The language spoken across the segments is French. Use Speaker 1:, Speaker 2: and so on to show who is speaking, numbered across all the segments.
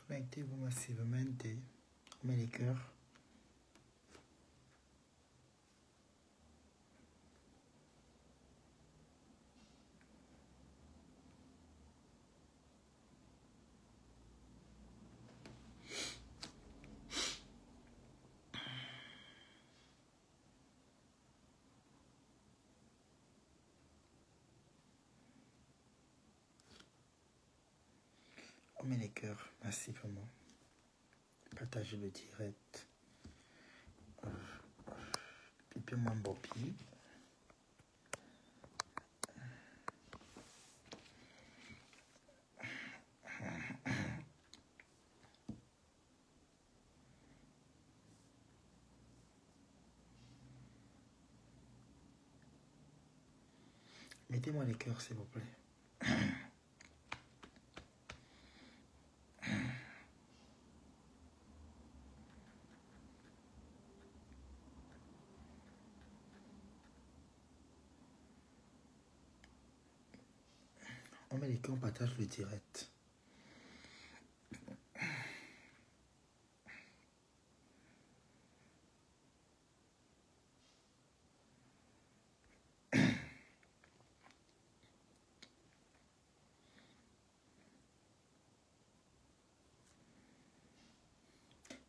Speaker 1: Connectez-vous massivement, mais les cœurs. On met les cœurs massivement. Partagez le direct. Pipi mon bopi. Mettez-moi les cœurs, s'il vous plaît. On met les cœurs, on partage le direct.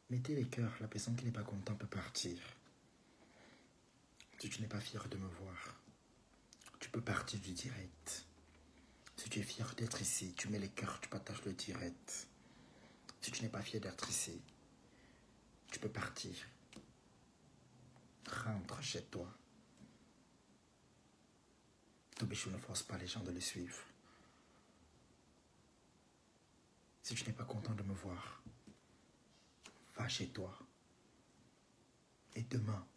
Speaker 1: Mettez les cœurs, la personne qui n'est pas contente peut partir. Si tu n'es pas fier de me voir, tu peux partir du direct. Si tu es fier d'être ici, tu mets les cœurs, tu partages le direct. Si tu n'es pas fier d'être ici, tu peux partir. Rentre chez toi. Tobichou ne force pas les gens de le suivre. Si tu n'es pas content de me voir, va chez toi. Et demain,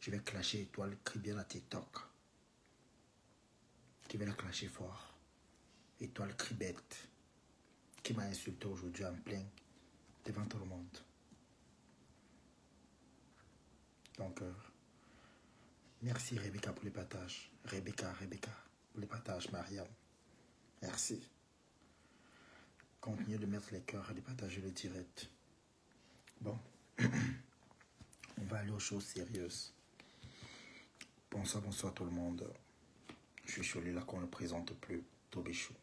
Speaker 1: je vais clasher étoile, crie bien à TikTok. Tu vais la clasher fort. Étoile, crie bête. Qui m'a insulté aujourd'hui en plein devant tout le monde. Donc, merci Rebecca pour les partages. Rebecca pour les partages, Mariam. Merci. Continuez de mettre les cœurs et de partager le direct. Bon, on va aller aux choses sérieuses. Bonsoir tout le monde. Je suis celui-là qu'on ne présente plus, Tobichou.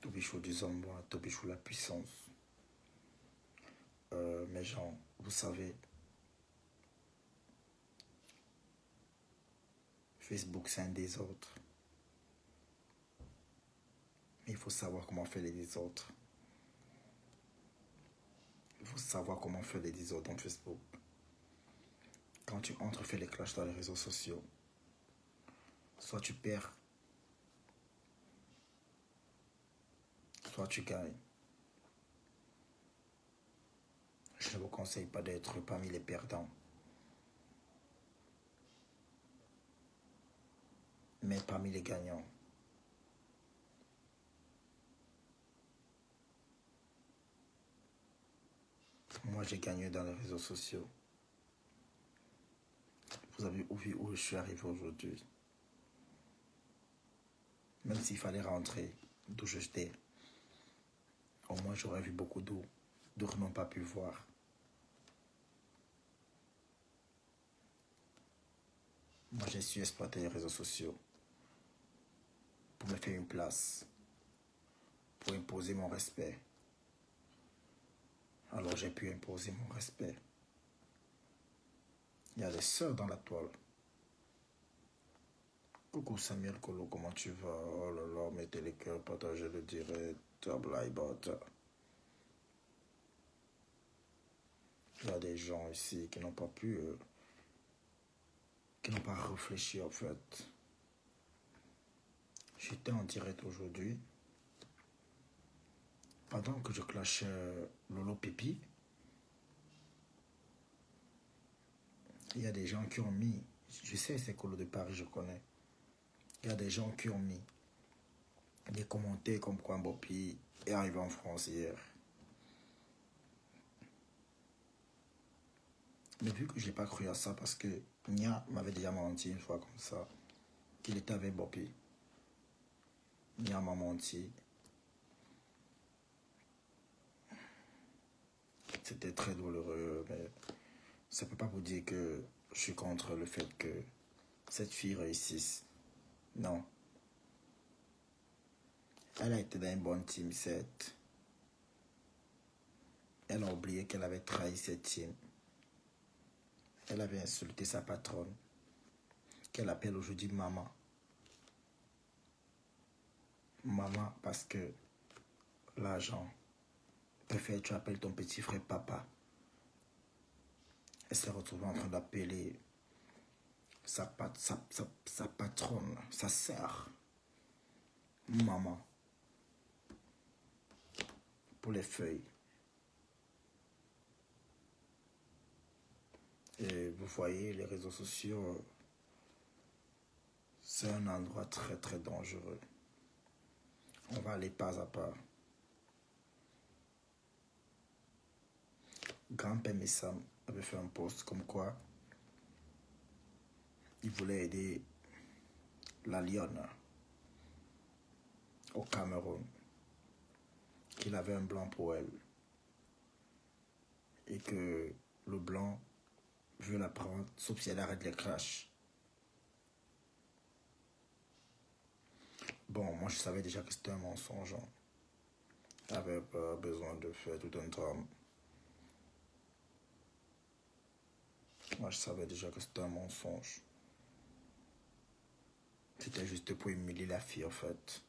Speaker 1: Tobichou du Zambouin, Tobichou la puissance. Mes gens, vous savez, Facebook c'est un désordre. Mais il faut savoir comment faire les désordres. Il faut savoir comment faire les désordres dans Facebook. Quand tu entres, fais les clashs dans les réseaux sociaux. Soit tu perds, soit tu gagnes. Je ne vous conseille pas d'être parmi les perdants. Mais parmi les gagnants. Moi, j'ai gagné dans les réseaux sociaux. Vous avez vu où je suis arrivé aujourd'hui. Même s'il fallait rentrer d'où j'étais, au moins j'aurais vu beaucoup d'eau. D'autres n'ont pas pu voir. Moi, j'ai su exploiter les réseaux sociaux pour me faire une place, pour imposer mon respect. Alors j'ai pu imposer mon respect. Il y a des sœurs dans la toile. Coucou Samuel Kolo, comment tu vas? Oh là là, mettez les cœurs, partagez le direct. Il y a des gens ici qui n'ont pas pu, qui n'ont pas réfléchi en fait. J'étais en direct aujourd'hui. Pendant que je clashais Lolo Pépi, il y a des gens qui ont mis, je sais c'est Colo de Paris, je connais. Il y a des gens qui ont mis des commentaires comme quoi Mbopi est arrivé en France hier. Mais vu que je n'ai pas cru à ça parce que Nia m'avait déjà menti une fois comme ça, qu'il était avec Mbopi. Nia m'a menti. C'était très douloureux, mais ça ne peut pas vous dire que je suis contre le fait que cette fille réussisse. Non. Elle a été dans une bonne team 7. Elle a oublié qu'elle avait trahi cette team. Elle avait insulté sa patronne, qu'elle appelle aujourd'hui maman. Maman, parce que l'argent préfère que tu appelles ton petit frère papa. Elle s'est retrouvée en train d'appeler sa patronne, sa sœur, maman, pour les feuilles. Et vous voyez, les réseaux sociaux, c'est un endroit très très dangereux. On va aller pas à pas. Grand-père Messam avait fait un post comme quoi il voulait aider la lionne au Cameroun, qu'il avait un blanc pour elle et que le blanc veut la prendre sauf si elle arrête les crashs. Bon, moi je savais déjà que c'était un mensonge. Elle n'avait pas besoin de faire tout un drame. Moi je savais déjà que c'était un mensonge. C'était juste pour humilier la fille en fait.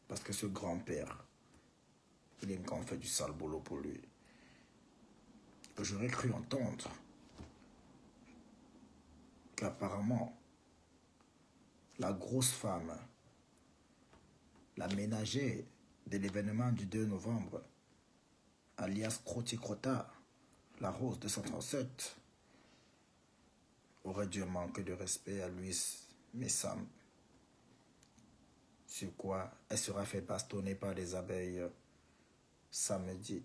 Speaker 1: Parce que ce grand-père, il aime quand on fait du sale boulot pour lui. J'aurais cru entendre qu'apparemment, la grosse femme, la ménagère de l'événement du 2 novembre, alias Croti Crota, la Rose 237, aurait dû manquer de respect à Louis Messam. Sur quoi elle sera fait bastonner par des abeilles samedi,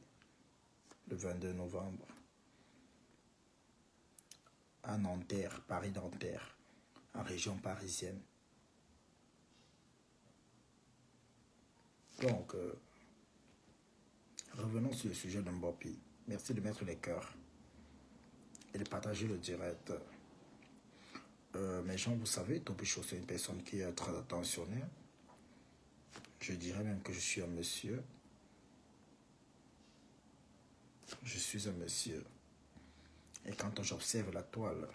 Speaker 1: le 22 novembre, à Nanterre, Paris-Nanterre, en région parisienne. Donc, revenons sur le sujet de Mbopi. Merci de mettre les cœurs et de partager le direct. Mais gens, vous savez, Topicho, c'est une personne qui est très attentionnée. Je dirais même que je suis un monsieur. Je suis un monsieur. Et quand j'observe la toile,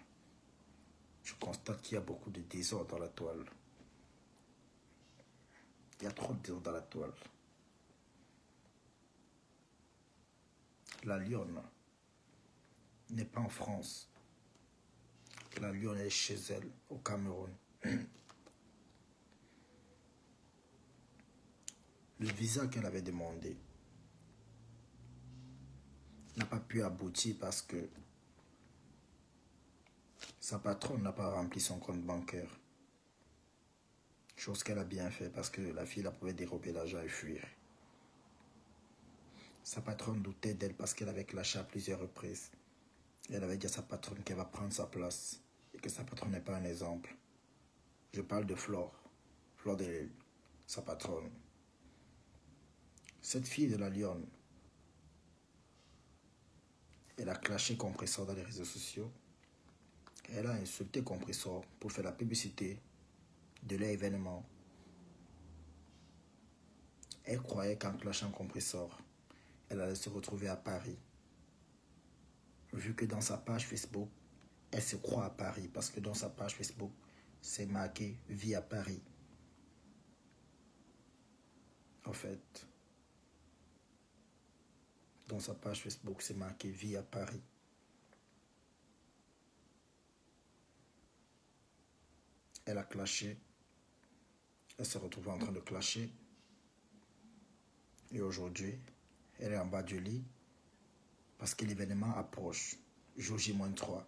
Speaker 1: je constate qu'il y a beaucoup de désordre dans la toile. Il y a trop de désordre dans la toile. La lionne n'est pas en France. La lionne est chez elle, au Cameroun. Le visa qu'elle avait demandé n'a pas pu aboutir parce que sa patronne n'a pas rempli son compte bancaire. Chose qu'elle a bien fait parce que la fille la pouvait dérober l'argent et fuir. Sa patronne doutait d'elle parce qu'elle avait clashé à plusieurs reprises. Elle avait dit à sa patronne qu'elle va prendre sa place et que sa patronne n'est pas un exemple. Je parle de Flore. Flore de sa patronne. Cette fille de la lionne, elle a clashé Compressor dans les réseaux sociaux. Elle a insulté Compressor pour faire la publicité de leur événement. Elle croyait qu'en clashant Compressor, elle allait se retrouver à Paris. Vu que dans sa page Facebook, elle se croit à Paris parce que dans sa page Facebook, c'est marqué « Vie à Paris ». En fait, dans sa page Facebook, c'est marqué « Vie à Paris ». Elle a clashé. Elle s'est retrouvée en train de clasher. Et aujourd'hui, elle est en bas du lit parce que l'événement approche. Jour J-3.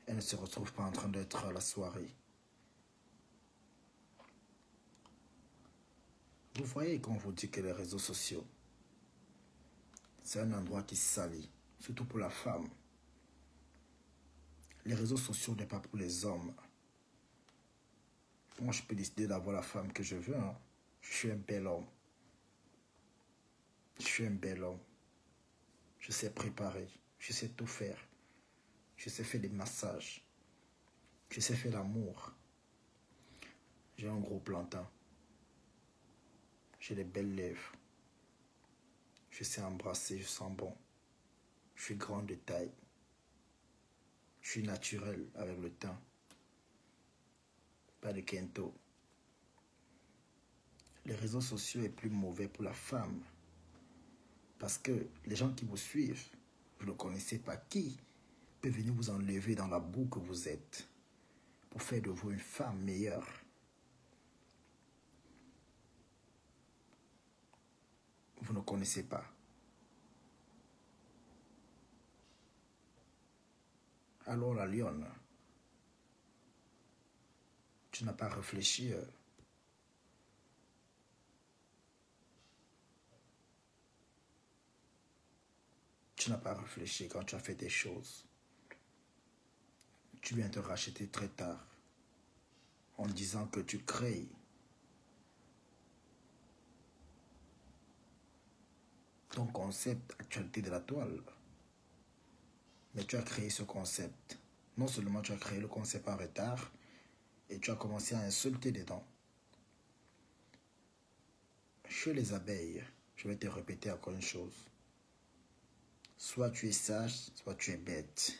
Speaker 1: Elle ne se retrouve pas en train d'être à la soirée. Vous voyez quand on vous dit que les réseaux sociaux, c'est un endroit qui salit, surtout pour la femme. Les réseaux sociaux n'est pas pour les hommes. Moi, je peux décider d'avoir la femme que je veux. Hein. Je suis un bel homme. Je suis un bel homme. Je sais préparer. Je sais tout faire. Je sais faire des massages. Je sais faire l'amour. J'ai un gros plantain. J'ai des belles lèvres. Je sais embrasser, je sens bon. Je suis grand de taille. Je suis naturel avec le teint. Pas de kento. Les réseaux sociaux est plus mauvais pour la femme. Parce que les gens qui vous suivent, vous ne connaissez pas qui peut venir vous enlever dans la boue que vous êtes pour faire de vous une femme meilleure. Vous ne connaissez pas. Alors la lionne, tu n'as pas réfléchi. Tu n'as pas réfléchi quand tu as fait des choses. Tu viens te racheter très tard en disant que tu crées ton concept actualité de la toile. Mais tu as créé ce concept. Non seulement tu as créé le concept en retard, et tu as commencé à insulter dedans. Chez les abeilles, je vais te répéter encore une chose. Soit tu es sage, soit tu es bête.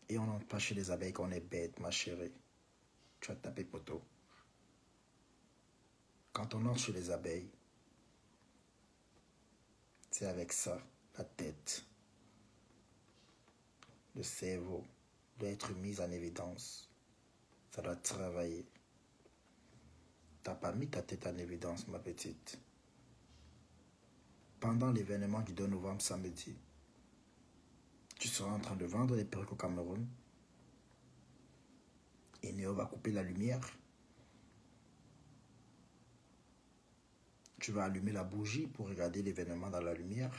Speaker 1: Et on n'entre pas chez les abeilles qu'on est bête, ma chérie. Tu as tapé poteau. Quand on entre chez les abeilles, c'est avec ça, la tête, le cerveau doit être mis en évidence. Ça doit travailler. Tu n'as pas mis ta tête en évidence, ma petite. Pendant l'événement du 2 novembre samedi, tu seras en train de vendre des perruques au Cameroun. Et Néo va couper la lumière. Tu vas allumer la bougie pour regarder l'événement dans la lumière.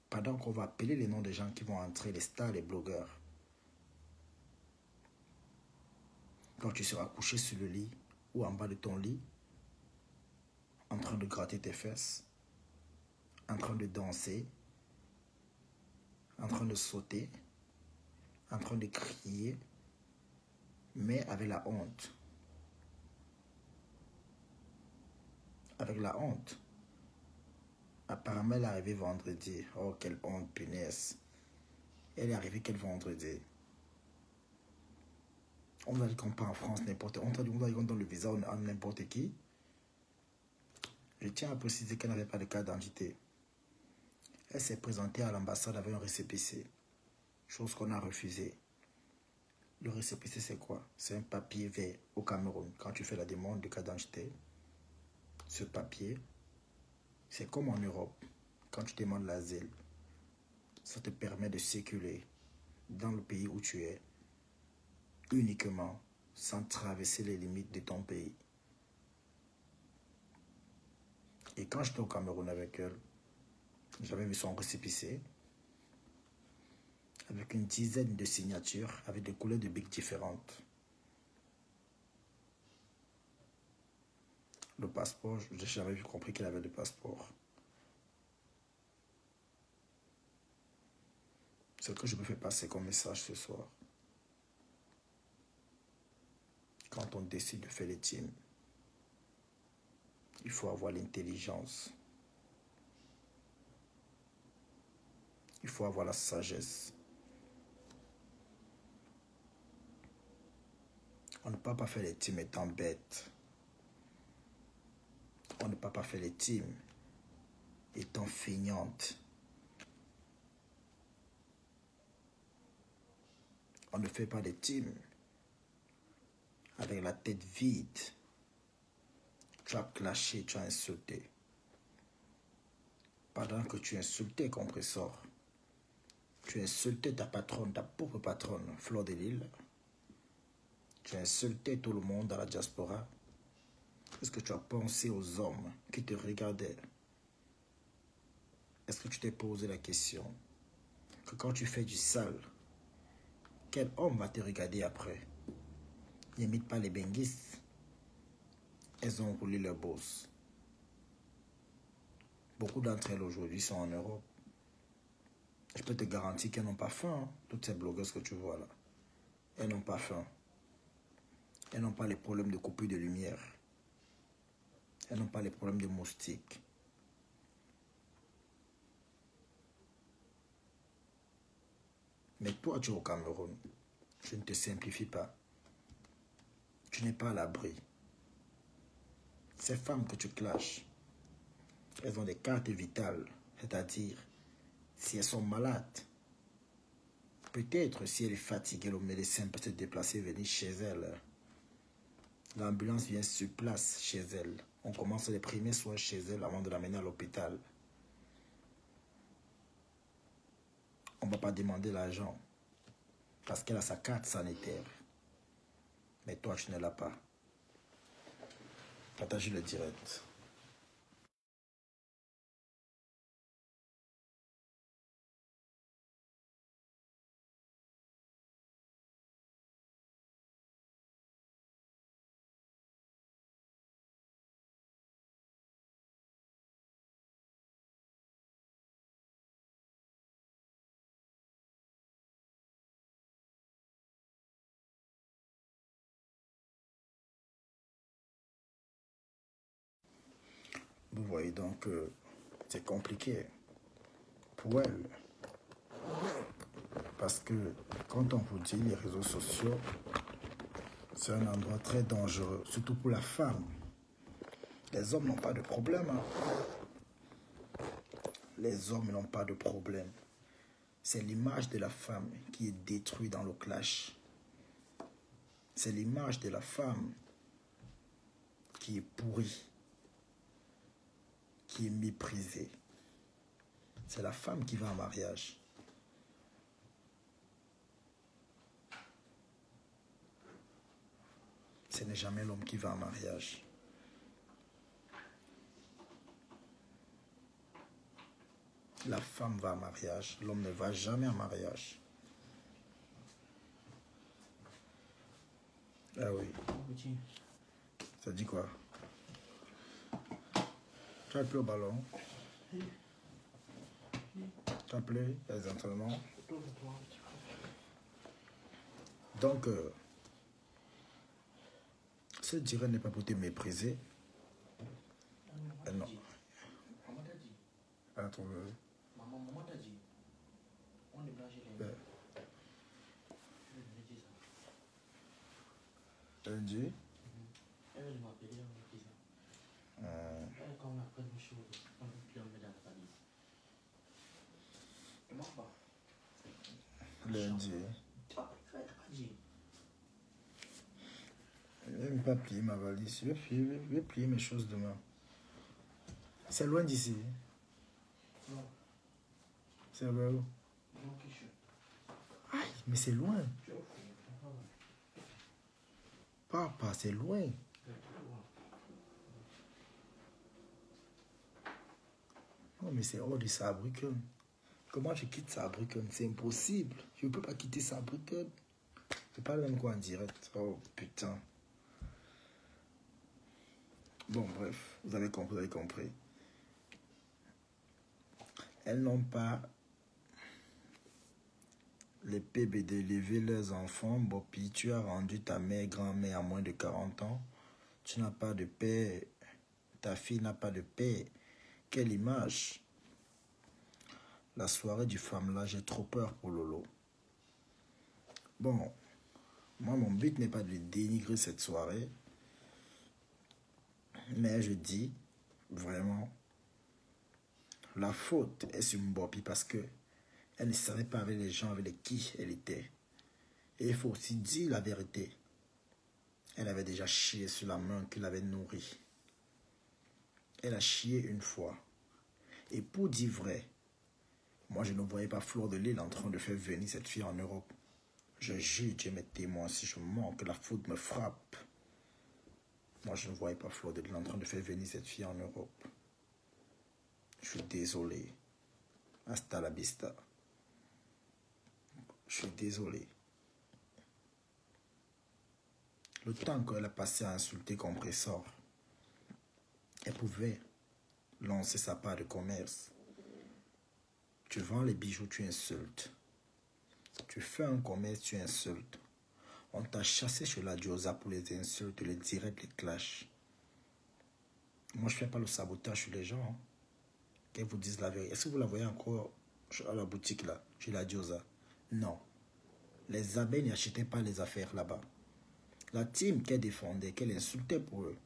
Speaker 1: Pendant qu'on va appeler les noms des gens qui vont entrer, les stars, les blogueurs. Quand tu seras couché sur le lit ou en bas de ton lit, en train de gratter tes fesses, en train de danser, en train de sauter, en train de crier, mais avec la honte. Avec la honte. Apparemment, elle est arrivée vendredi. Oh, quelle honte, punaise. Elle est arrivée quel vendredi? On va dire qu'on part en France n'importe où. On va dire qu'on donne le visa à n'importe qui. Je tiens à préciser qu'elle n'avait pas de carte d'identité. Elle s'est présentée à l'ambassade avec un récépissé. Chose qu'on a refusée. Le récépissé, c'est quoi? C'est un papier vert au Cameroun. Quand tu fais la demande de carte d'identité, ce papier, c'est comme en Europe. Quand tu demandes l'asile, ça te permet de circuler dans le pays où tu es, uniquement, sans traverser les limites de ton pays. Et quand j'étais au Cameroun avec elle, j'avais vu son récépissé, avec une dizaine de signatures, avec des couleurs de bic différentes. Le passeport, je n'ai jamais vu compris qu'elle avait le passeport. Ce que je me fais passer comme message ce soir. Quand on décide de faire les teams, il faut avoir l'intelligence. Il faut avoir la sagesse. On ne peut pas faire les teams étant bête. On ne peut pas faire les teams étant feignante. On ne fait pas les teams avec la tête vide. Tu as clashé, tu as insulté. Pendant que tu insultais Compressor, tu insultais ta patronne, ta pauvre patronne, Fleur de Lille. Tu insultais tout le monde dans la diaspora. Est-ce que tu as pensé aux hommes qui te regardaient? Est-ce que tu t'es posé la question que quand tu fais du sale, quel homme va te regarder après? N'imite pas les benguistes. Elles ont roulé leur boss. Beaucoup d'entre elles aujourd'hui sont en Europe. Je peux te garantir qu'elles n'ont pas faim, hein, toutes ces blogueuses que tu vois là. Elles n'ont pas faim. Elles n'ont pas les problèmes de coupure de lumière. Elles n'ont pas les problèmes de moustiques. Mais toi, tu es au Cameroun. Je ne te simplifie pas. Tu n'es pas à l'abri. Ces femmes que tu clashes, elles ont des cartes vitales. C'est-à-dire, si elles sont malades, peut-être si elle est fatiguée, le médecin peut se déplacer, venir chez elle. L'ambulance vient sur place chez elle. On commence les premiers soins chez elle avant de l'amener à l'hôpital. On ne va pas demander l'argent parce qu'elle a sa carte sanitaire. Mais toi, tu ne l'as pas. Partagez le direct. Vous voyez donc que c'est compliqué pour elle. Parce que quand on vous dit les réseaux sociaux, c'est un endroit très dangereux, surtout pour la femme. Les hommes n'ont pas de problème. Hein. Les hommes n'ont pas de problème. C'est l'image de la femme qui est détruite dans le clash. C'est l'image de la femme qui est pourrie, qui est méprisée. C'est la femme qui va en mariage. Ce n'est jamais l'homme qui va en mariage. La femme va en mariage, l'homme ne va jamais en mariage. Ah oui. Ça dit quoi? Tu as appelé au ballon? Tu as appelé les entraînements? Donc, ce direct n'est pas pour te mépriser. Non. Attends,
Speaker 2: Maman t'a dit. On est blanchi les
Speaker 1: lundi. Lundi.
Speaker 2: Elle m'a appelé, on m'a dit ça. Quand on apprend une chose, on ne peut plus en mettre dans la valise. Tu manques pas.
Speaker 1: Lundi.
Speaker 2: Tu n'as pas dit.
Speaker 1: Je ne vais pas plier ma valise. Je vais plier mes choses demain. C'est loin d'ici.
Speaker 2: Non.
Speaker 1: C'est là où? Aïe, mais c'est loin. Papa, c'est loin. Non, mais c'est hors de Saarbrücken. Comment je quitte Saarbrücken? C'est impossible. Je ne peux pas quitter Saarbrücken. C'est pas le même quoi en direct. Oh, putain. Bon, bref. Vous avez compris, vous avez compris. Elles n'ont pas les PB d'élever leurs enfants. Bon, puis tu as rendu ta mère, grand-mère à moins de 40 ans. Tu n'as pas de père. Ta fille n'a pas de père. Quelle image. La soirée du femme-là, j'ai trop peur pour Lolo. Bon, moi, mon but n'est pas de dénigrer cette soirée. Mais je dis, vraiment, la faute est sur Mbopi parce que elle ne savait pas avec les gens avec qui elle était. Et il faut aussi dire la vérité. Elle avait déjà chié sur la main qui l'avait nourrie. Elle a chié une fois. Et pour dire vrai, moi je ne voyais pas Fleur de Lille en train de faire venir cette fille en Europe. Je jure, Dieu m'est témoin, si je mens, que la faute me frappe. Moi je ne voyais pas Fleur de Lille en train de faire venir cette fille en Europe. Je suis désolé. Hasta la vista. Je suis désolé. Le temps qu'elle a passé à insulter Compressor, elle pouvait lancer sa part de commerce. Tu vends les bijoux, tu insultes. Tu fais un commerce, tu insultes. On t'a chassé chez la Diosa pour les insultes, les directs, les clashs. Moi, je ne fais pas le sabotage sur les gens. Hein. Qu'elles vous disent la vérité. Est-ce que vous la voyez encore à la boutique là, chez la Diosa? Non. Les abeilles n'achetaient pas les affaires là-bas. La team qu'elle défendait, qu'elle insultait pour eux,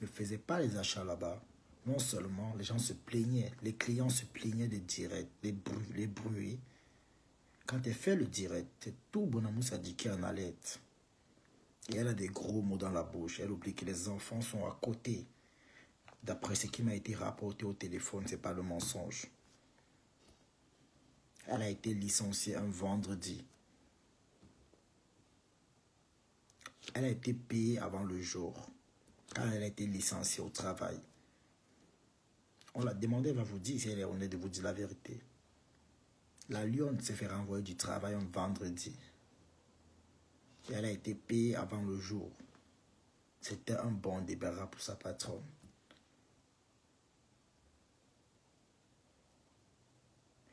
Speaker 1: ne faisait pas les achats là-bas. Non seulement, les gens se plaignaient, les clients se plaignaient des directs, les bruits. Quand elle fait le direct, c'est tout Bonamou Sadiki en alerte. Et elle a des gros mots dans la bouche. Elle oublie que les enfants sont à côté. D'après ce qui m'a été rapporté au téléphone, ce n'est pas le mensonge. Elle a été licenciée un vendredi. Elle a été payée avant le jour. Quand elle a été licenciée au travail. On l'a demandé, elle va vous dire si elle est honnête de vous dire la vérité. La lionne s'est fait renvoyer du travail un vendredi. Et elle a été payée avant le jour. C'était un bon débarras pour sa patronne.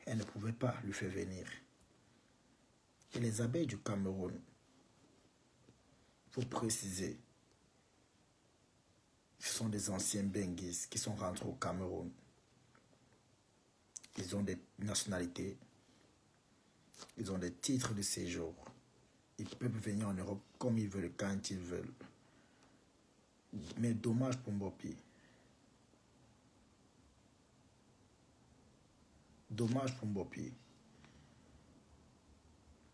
Speaker 1: Elle ne pouvait pas lui faire venir. Et les abeilles du Cameroun, il faut préciser, ce sont des anciens benguis qui sont rentrés au Cameroun. Ils ont des nationalités, ils ont des titres de séjour. Ils peuvent venir en Europe comme ils veulent, quand ils veulent. Mais dommage pour Mbopi. Dommage pour Mbopi.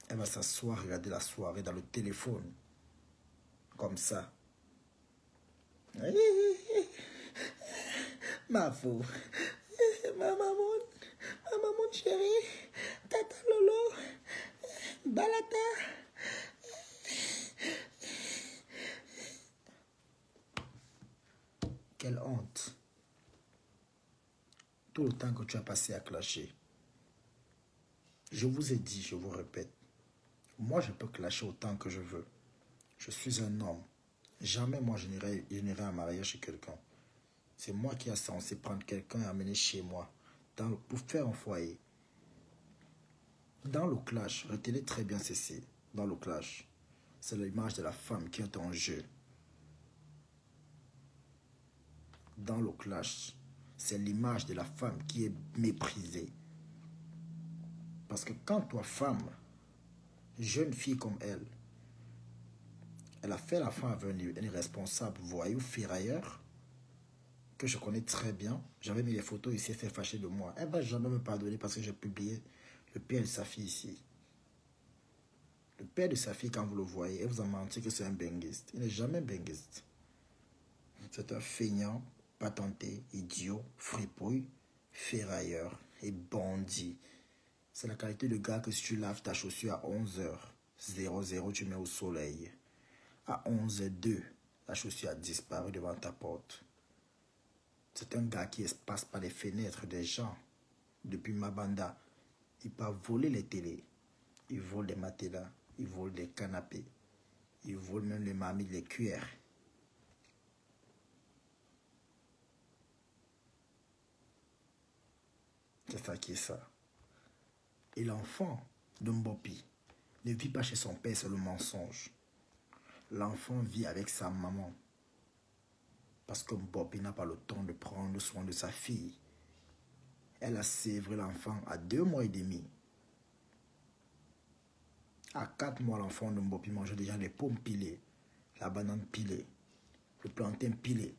Speaker 1: Elle va s'asseoir, regarder la soirée dans le téléphone. Comme ça. Ma fou. Ma maman chérie. Tata Lolo. Balata. Quelle honte. Tout le temps que tu as passé à clasher. Je vous ai dit, je vous répète. Moi, je peux clasher autant que je veux. Je suis un homme. Jamais moi, je n'irai en mariage chez quelqu'un. C'est moi qui est censé prendre quelqu'un et amener chez moi pour faire un foyer. Dans le clash, retenez très bien ceci. Dans le clash, c'est l'image de la femme qui est en jeu. Dans le clash, c'est l'image de la femme qui est méprisée. Parce que quand toi, femme, jeune fille comme elle a fait l'enfant avec un irresponsable voyou ferrailleur que je connais très bien. J'avais mis les photos ici, elle s'est fâchée de moi. Elle ne va jamais me pardonner parce que j'ai publié le père de sa fille ici. Le père de sa fille, quand vous le voyez, elle vous a menti que c'est un benguiste. Il n'est jamais benguiste. C'est un feignant, patenté, idiot, fripouille, ferrailleur et bandit. C'est la qualité de gars que si tu laves ta chaussure à 11h00, tu mets au soleil. À 11h02, la chaussure a disparu devant ta porte. C'est un gars qui passe par les fenêtres des gens. Depuis Mabanda, il peut voler les télés. Il vole des matelas. Il vole des canapés. Il vole même les marmites, les cuillères. C'est ça qui est ça. Et l'enfant de Mbopi ne vit pas chez son père, c'est le mensonge. L'enfant vit avec sa maman. Parce que Mbopi n'a pas le temps de prendre soin de sa fille. Elle a sévré l'enfant à 2 mois et demi. À 4 mois, l'enfant de Mbopi mangeait déjà les pommes pilées, la banane pilée, le plantain pilé,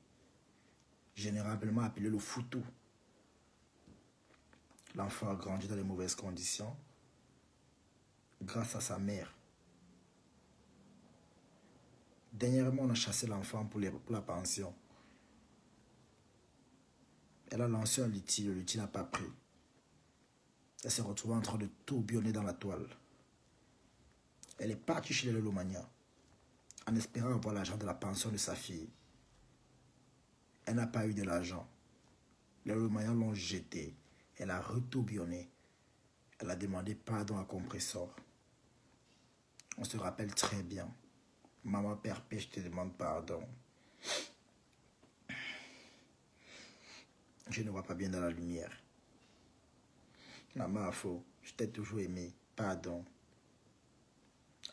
Speaker 1: généralement appelé le foutou. L'enfant a grandi dans les mauvaises conditions grâce à sa mère. Dernièrement, on a chassé l'enfant pour la pension. Elle a lancé un litige, le litige n'a pas pris. Elle s'est retrouvée en train de tourbillonner dans la toile. Elle est partie chez les Lelomania en espérant avoir l'argent de la pension de sa fille. Elle n'a pas eu de l'argent. Les Lelomania l'ont jetée. Elle a retourbillonné. Elle a demandé pardon à Compressor. On se rappelle très bien. Maman Perpé, je te demande pardon. Je ne vois pas bien dans la lumière. Maman, faux. Je t'ai toujours aimé. Pardon.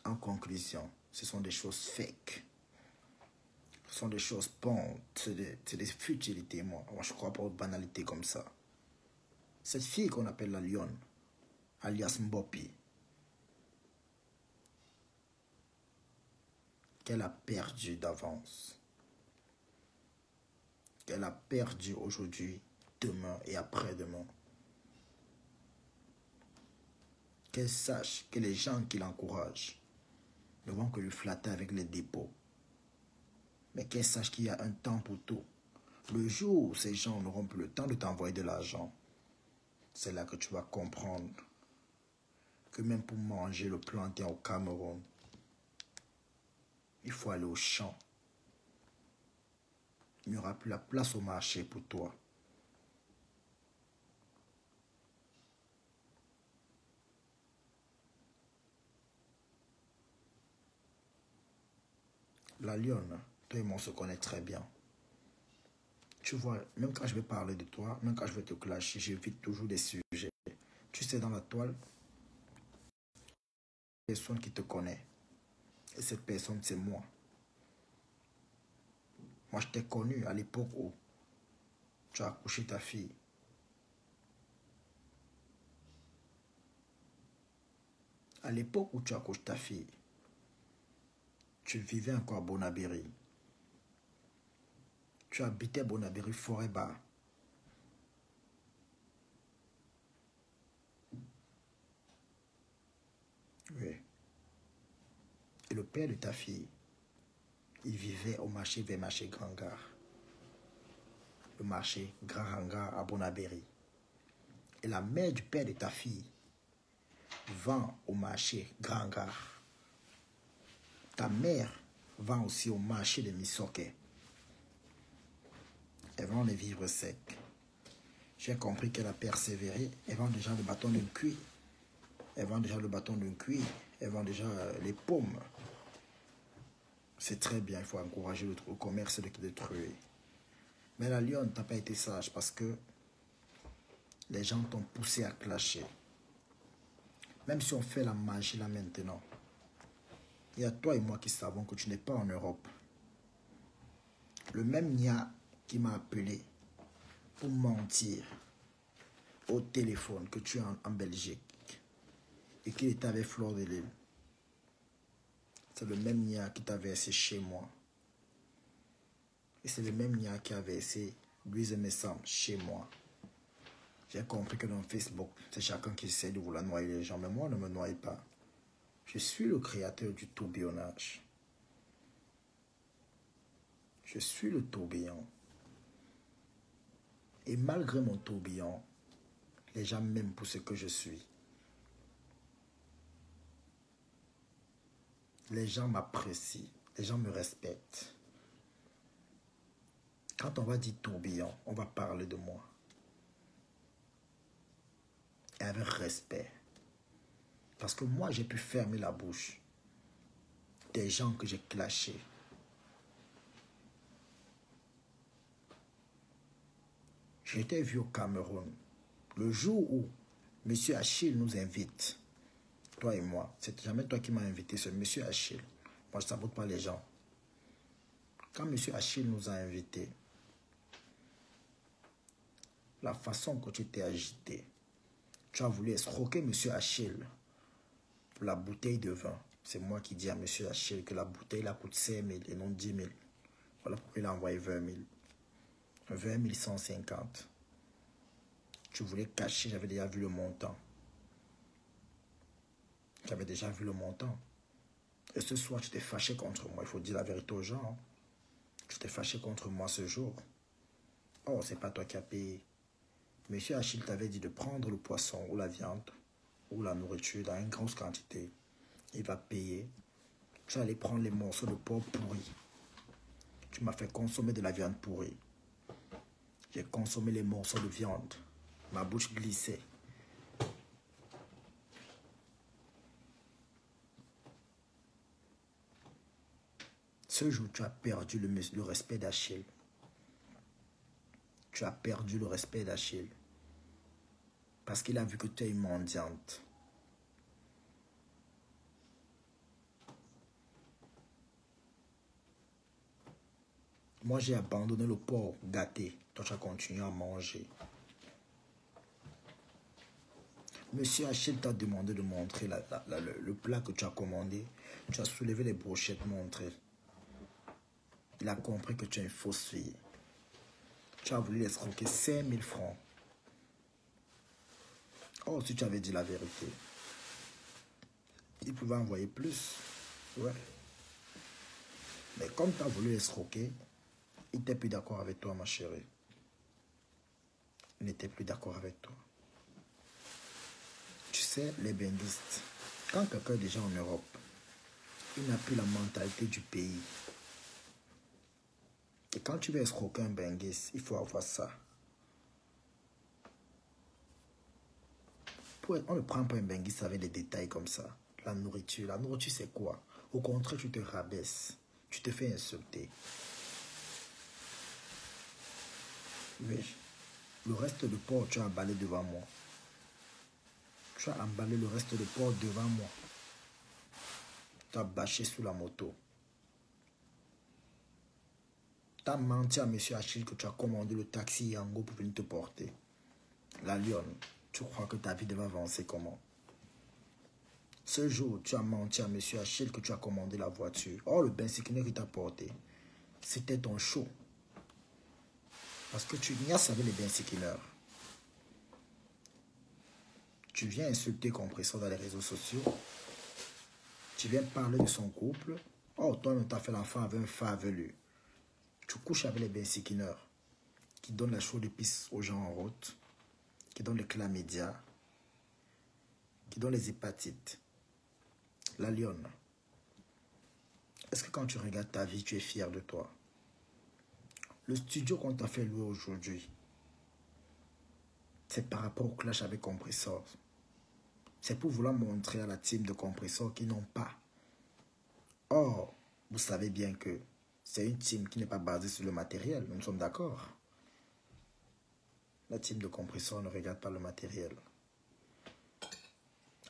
Speaker 1: En conclusion, ce sont des choses fake. Ce sont des choses pontes. C'est des futilités, moi. Moi, je crois pas aux banalités comme ça. Cette fille qu'on appelle la lionne, alias Mbopi, qu'elle a perdu d'avance. Qu'elle a perdu aujourd'hui, demain et après-demain. Qu'elle sache que les gens qui l'encouragent ne vont que lui flatter avec les dépôts. Mais qu'elle sache qu'il y a un temps pour tout. Le jour où ces gens n'auront plus le temps de t'envoyer de l'argent, c'est là que tu vas comprendre que même pour manger le plantain au Cameroun, il faut aller au champ. Il n'y aura plus la place au marché pour toi. La lionne, toi et moi, on se connaît très bien. Tu vois, même quand je vais parler de toi, même quand je vais te clasher, j'évite toujours des sujets. Tu sais, dans la toile, il y a une personne qui te connaît. Et cette personne, c'est moi. Moi, je t'ai connu à l'époque où tu as accouché ta fille. À l'époque où tu accouches ta fille, tu vivais encore à Bonabéry. Tu habitais Bonabéry Forêt-Bas. Oui. Et le père de ta fille, il vivait au marché vers marché Grand Gare. Le marché Grand Hangar à Bonabéry. Et la mère du père de ta fille vend au marché Grand Gare. Ta mère vend aussi au marché de Missoké. Elle vend les vivres secs. J'ai compris qu'elle a persévéré. Elle vend déjà le bâton d'un cuir. Elle vend déjà le bâton d'un cuir. Elle vend déjà les pommes. C'est très bien, il faut encourager le commerce de truer. Mais la lionne, t'as pas été sage parce que les gens t'ont poussé à clasher. Même si on fait la magie là maintenant, il y a toi et moi qui savons que tu n'es pas en Europe. Le même Nia qui m'a appelé pour mentir au téléphone que tu es en Belgique et qu'il était avec Fleur de Lille. C'est le même Nia qui t'a versé chez moi. Et c'est le même Nia qui a versé Louise Messam chez moi. J'ai compris que dans Facebook, c'est chacun qui essaie de vouloir noyer les gens. Mais moi, ne me noie pas. Je suis le créateur du tourbillonnage. Je suis le tourbillon. Et malgré mon tourbillon, les gens m'aiment pour ce que je suis. Les gens m'apprécient. Les gens me respectent. Quand on va dire tourbillon, on va parler de moi. Et avec respect. Parce que moi, j'ai pu fermer la bouche des gens que j'ai clashés. J'étais vu au Cameroun. Le jour où M. Achille nous invite, toi et moi, c'est jamais toi qui m'as invité, c'est M. Achille. Moi, je ne sabote pas les gens. Quand M. Achille nous a invités, la façon que tu t'es agité, tu as voulu escroquer M. Achille pour la bouteille de vin. C'est moi qui dis à M. Achille que la bouteille la coûte 5 000 et non 10 000. Voilà pourquoi il a envoyé 20 000. 20 150. Tu voulais cacher, j'avais déjà vu le montant. J'avais déjà vu le montant. Et ce soir, tu t'es fâché contre moi. Il faut dire la vérité aux gens. Tu t'es fâché contre moi ce jour. Oh, c'est pas toi qui as payé. Monsieur Achille t'avait dit de prendre le poisson ou la viande ou la nourriture dans une grosse quantité. Il va payer. Tu allais prendre les morceaux de porc pourris. Tu m'as fait consommer de la viande pourrie. J'ai consommé les morceaux de viande. Ma bouche glissait. Ce jour, tu as perdu le respect d'Achille. tu as perdu le respect d'Achille. Parce qu'il a vu que tu es une mendiante. Moi, j'ai abandonné le porc gâté. Toi, tu as continué à manger. Monsieur Achille t'a demandé de montrer le plat que tu as commandé. Tu as soulevé les brochettes montrées. Il a compris que tu es une fausse fille. Tu as voulu escroquer 5000 francs. Oh, si tu avais dit la vérité, il pouvait envoyer plus. Ouais. Mais comme tu as voulu escroquer, il n'était plus d'accord avec toi, ma chérie. Il n'était plus d'accord avec toi. Tu sais, les benguistes, quand quelqu'un est déjà en Europe, il n'a plus la mentalité du pays. Et quand tu veux escroquer un benguiste, il faut avoir ça. On ne prend pas un benguiste avec des détails comme ça. La nourriture c'est quoi? Au contraire, tu te rabaisses. Tu te fais insulter. Oui. Le reste de porc, tu as emballé devant moi. Tu as emballé le reste de porc devant moi. Tu as bâché sous la moto. Tu as menti à M. Achille que tu as commandé le taxi Yango pour venir te porter. La lionne, tu crois que ta vie devait avancer comment? Ce jour, tu as menti à M. Achille que tu as commandé la voiture. Oh, le bensikineur qui t'a porté, c'était ton show. Parce que tu niaises avec les bensikineurs. Tu viens insulter Compressor dans les réseaux sociaux. Tu viens parler de son couple. Oh, toi, on t'a fait l'enfant avec un favelu. Tu couches avec les bensikineurs qui donnent la chaude épice aux gens en route, qui donnent les chlamydia, qui donnent les hépatites. La lionne, est-ce que quand tu regardes ta vie, tu es fier de toi? Le studio qu'on t'a fait louer aujourd'hui, c'est par rapport au clash avec Compressor. C'est pour vouloir montrer à la team de Compressor qu'ils n'ont pas. Or, vous savez bien que c'est une team qui n'est pas basée sur le matériel. Nous sommes d'accord. La team de Compressor ne regarde pas le matériel.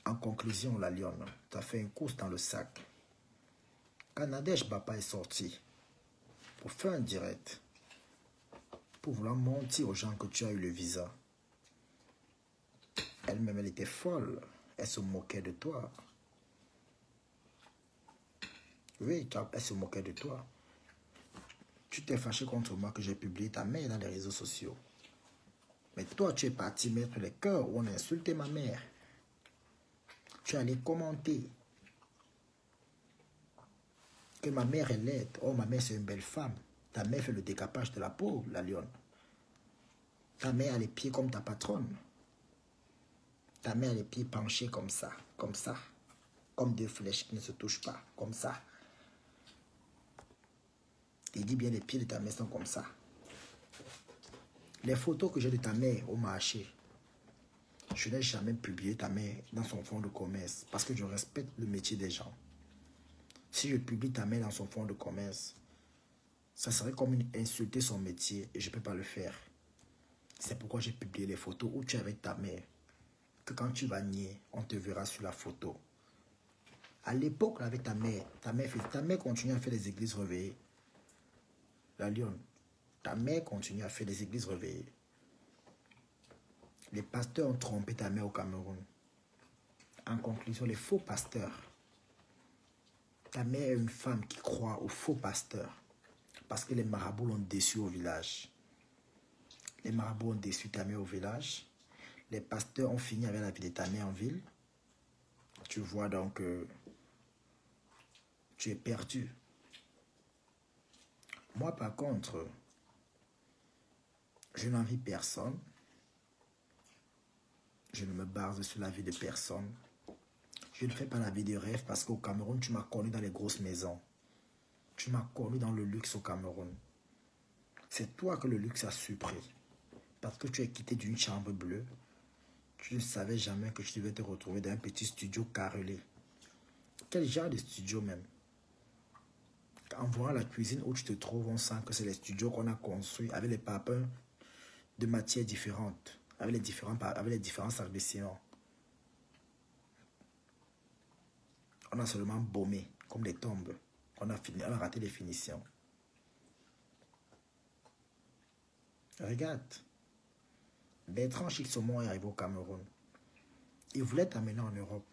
Speaker 1: En conclusion, la lionne, tu as fait une course dans le sac. Quand Nadège Bapa est sorti pour faire un direct, pour vouloir mentir aux gens que tu as eu le visa, elle-même, elle était folle. Elle se moquait de toi. Oui, elle se moquait de toi. Tu t'es fâché contre moi que j'ai publié ta mère dans les réseaux sociaux. Mais toi, tu es parti mettre les cœurs où on a insulté ma mère. Tu es allé commenter que ma mère est laide. Oh, ma mère, c'est une belle femme. Ta mère fait le décapage de la peau, la lionne. Ta mère a les pieds comme ta patronne. Ta mère a les pieds penchés comme ça. Comme deux flèches qui ne se touchent pas, comme ça. Il dit bien les pieds de ta mère sont comme ça. Les photos que j'ai de ta mère au marché, je n'ai jamais publié ta mère dans son fonds de commerce parce que je respecte le métier des gens. Si je publie ta mère dans son fonds de commerce, ça serait comme insulter son métier et je ne peux pas le faire. C'est pourquoi j'ai publié les photos où tu es avec ta mère. Que quand tu vas nier, on te verra sur la photo. À l'époque, avec ta mère continue à faire des églises réveillées. La lionne, ta mère continue à faire des églises réveillées. Les pasteurs ont trompé ta mère au Cameroun. En conclusion, les faux pasteurs. Ta mère est une femme qui croit aux faux pasteurs. Parce que les marabouts l'ont déçu au village. Les marabouts ont déçu ta mère au village. Les pasteurs ont fini avec la vie de ta mère en ville. Tu vois donc tu es perdu. Moi, par contre, je n'envie personne. Je ne me base sur la vie de personne. Je ne fais pas la vie de rêve parce qu'au Cameroun, tu m'as connu dans les grosses maisons. Tu m'as connu dans le luxe au Cameroun. C'est toi que le luxe a surpris. Parce que tu es quitté d'une chambre bleue. Tu ne savais jamais que tu devais te retrouver dans un petit studio carrelé. Quel genre de studio même? En voyant la cuisine où tu te trouves, on sent que c'est les studios qu'on a construits avec les papins de matières différentes, avec les différents sacs de ciment. On a seulement baumé, comme des tombes. On a raté les finitions. Regarde. Bertrand Chic-Saumon est arrivé au Cameroun. Il voulait t'amener en Europe.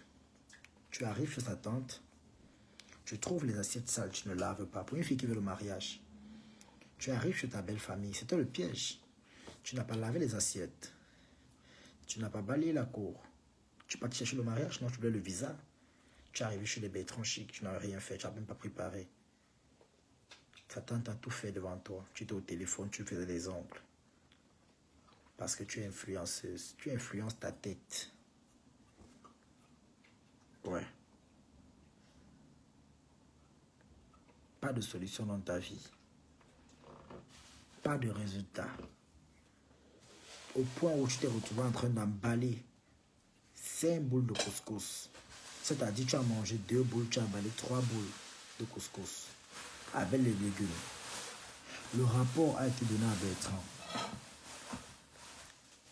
Speaker 1: Tu arrives chez sa tante. Tu trouves les assiettes sales, tu ne laves pas. Pour une fille qui veut le mariage. Tu arrives chez ta belle famille. C'était le piège. Tu n'as pas lavé les assiettes. Tu n'as pas balayé la cour. Tu pas chercher le mariage, non, tu voulais le visa. Tu es arrivé chez les Bertrand Chic, tu n'as rien fait, tu n'as même pas préparé. Ta tante a tout fait devant toi. Tu étais au téléphone, tu faisais des ongles. Parce que tu es influenceuse. Tu influences ta tête. Ouais. Pas de solution dans ta vie. Pas de résultat. Au point où tu t'es retrouvé en train d'emballer 5 boules de couscous. C'est-à-dire tu as mangé 2 boules, tu as emballé 3 boules de couscous. Avec les légumes. Le rapport a été donné à Bertrand.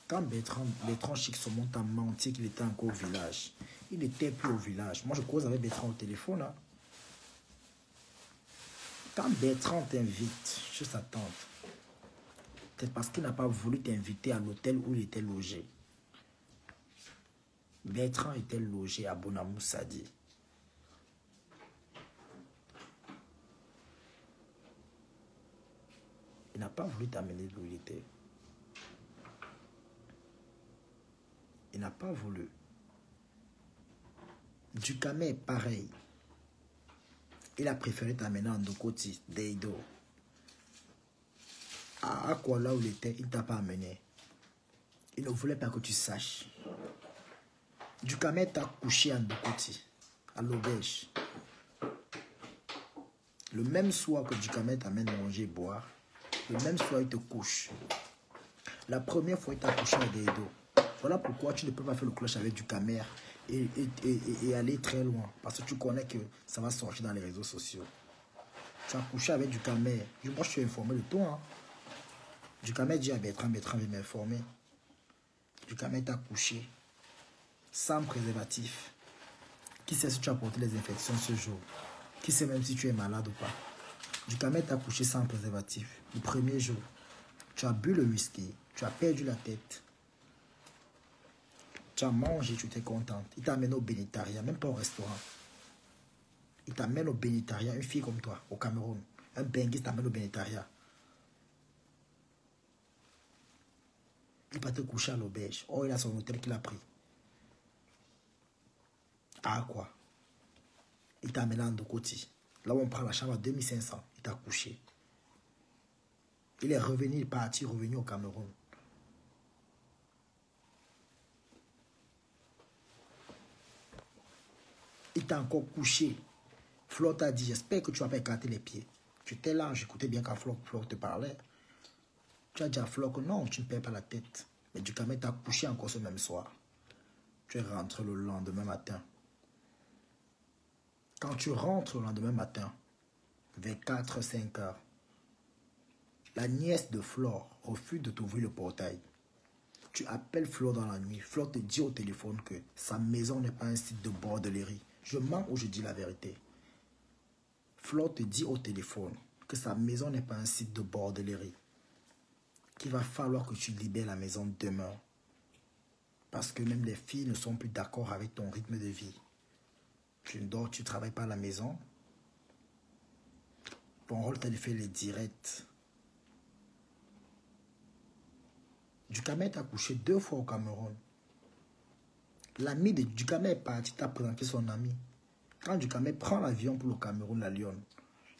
Speaker 1: Quand Bertrand Chic-Saumon t'a menti qu'il était encore au village, il n'était plus au village. Moi, je cause avec Bertrand au téléphone. Hein. Quand Bertrand t'invite chez sa tante, c'est parce qu'il n'a pas voulu t'inviter à l'hôtel où il était logé. Bertrand était logé à Bonamou Sadi. Il n'a pas voulu t'amener d'où il était. Il n'a pas voulu. Dukamé est pareil. Il a préféré t'amener en Ndokoti, Deido. À quoi là où il était, il ne t'a pas amené. Il ne voulait pas que tu saches. Dukamé t'a couché en Ndokoti, à l'auberge. Le même soir que Dukamé t'amène manger et boire, le même soir il te couche. La première fois il t'a couché à Deido. Voilà pourquoi tu ne peux pas faire le cloche avec Dukamé et aller très loin. Parce que tu connais que ça va sortir dans les réseaux sociaux. Tu as couché avec Dukamé. Moi, je suis informé de toi. Hein. Dukamé dit à Bertrand veut m'informer. Dukamé t'a couché sans préservatif. Qui sait si tu as porté les infections ce jour? Qui sait même si tu es malade ou pas? Dukamé t'a couché sans préservatif. Le premier jour, tu as bu le whisky. Tu as perdu la tête. Tu as mangé, tu étais contente. Il t'amène au bénitaria, même pas au restaurant. Il t'amène au bénitaria, une fille comme toi, au Cameroun. Un benguiste t'amène au bénitaria. Il va te coucher à l'auberge. Oh, il a son hôtel qu'il a pris. Ah, quoi? Il t'a amené en Ndokoti. Là où on prend la chambre à 2500. Il t'a couché. Il est revenu, il est parti, revenu au Cameroun. Il t'a encore couché. Flo t'a dit, j'espère que tu vas pas écarter les pieds. Tu étais là, j'écoutais bien quand Flo te parlait. Tu as dit à Flo que non, tu ne perds pas la tête. Mais Dukamé t'a couché encore ce même soir. Tu es rentré le lendemain matin. Quand tu rentres le lendemain matin, vers 4-5 heures, la nièce de Flore refuse de t'ouvrir le portail. Tu appelles Flore dans la nuit. Flore te dit au téléphone que sa maison n'est pas un site de bordellerie. Je mens ou je dis la vérité. Flore te dit au téléphone que sa maison n'est pas un site de bordellerie. Qu'il va falloir que tu libères la maison demain. Parce que même les filles ne sont plus d'accord avec ton rythme de vie. Tu dors, tu ne travailles pas à la maison. Ton rôle, c'est de faire les directs. Dukamé t'a couché 2 fois au Cameroun. L'ami de Dukamé est parti, t'a présenté son ami. Quand Dukamé prend l'avion pour le Cameroun, la Lyon,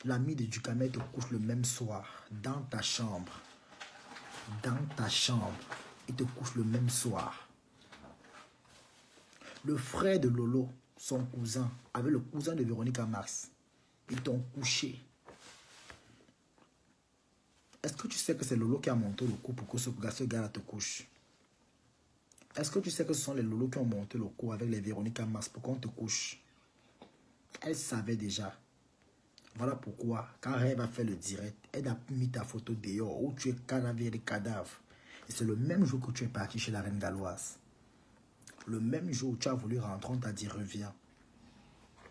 Speaker 1: l'ami de Dukamé te couche le même soir, dans ta chambre. Dans ta chambre. Il te couche le même soir. Le frère de Lolo, son cousin, avec le cousin de Véronique Mars, ils t'ont couché. Est-ce que tu sais que c'est Lolo qui a monté le coup pour que ce gars-là te couche? Est-ce que tu sais que ce sont les Lolo qui ont monté le coup avec les Véronique Mars pour qu'on te couche? Elle savait déjà. Voilà pourquoi, quand Rêve a fait le direct, elle a mis ta photo dehors où tu es cadavre et cadavre. Et c'est le même jour que tu es parti chez la reine galloise. Le même jour où tu as voulu rentrer, on t'a dit reviens.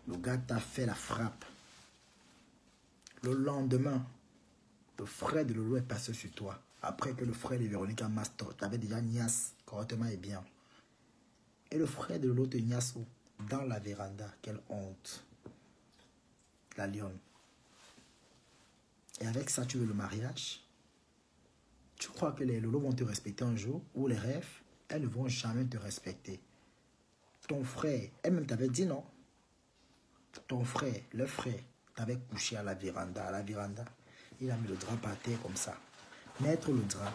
Speaker 1: Le gars t'a fait la frappe. Le lendemain, le frère de Lolo est passé sur toi. Après que le frère de Véronique Amas t'avait déjà niasse correctement et bien. Et le frère de Lolo te niasse où? Dans la véranda. Quelle honte. La lionne. Et avec ça, tu veux le mariage? Tu crois que les Lolo vont te respecter un jour? Ou les rêves, elles ne vont jamais te respecter. Ton frère, elle-même t'avait dit non. Ton frère, le frère, t'avait couché à la véranda. À la véranda, il a mis le drap par terre comme ça. Mettre le drap.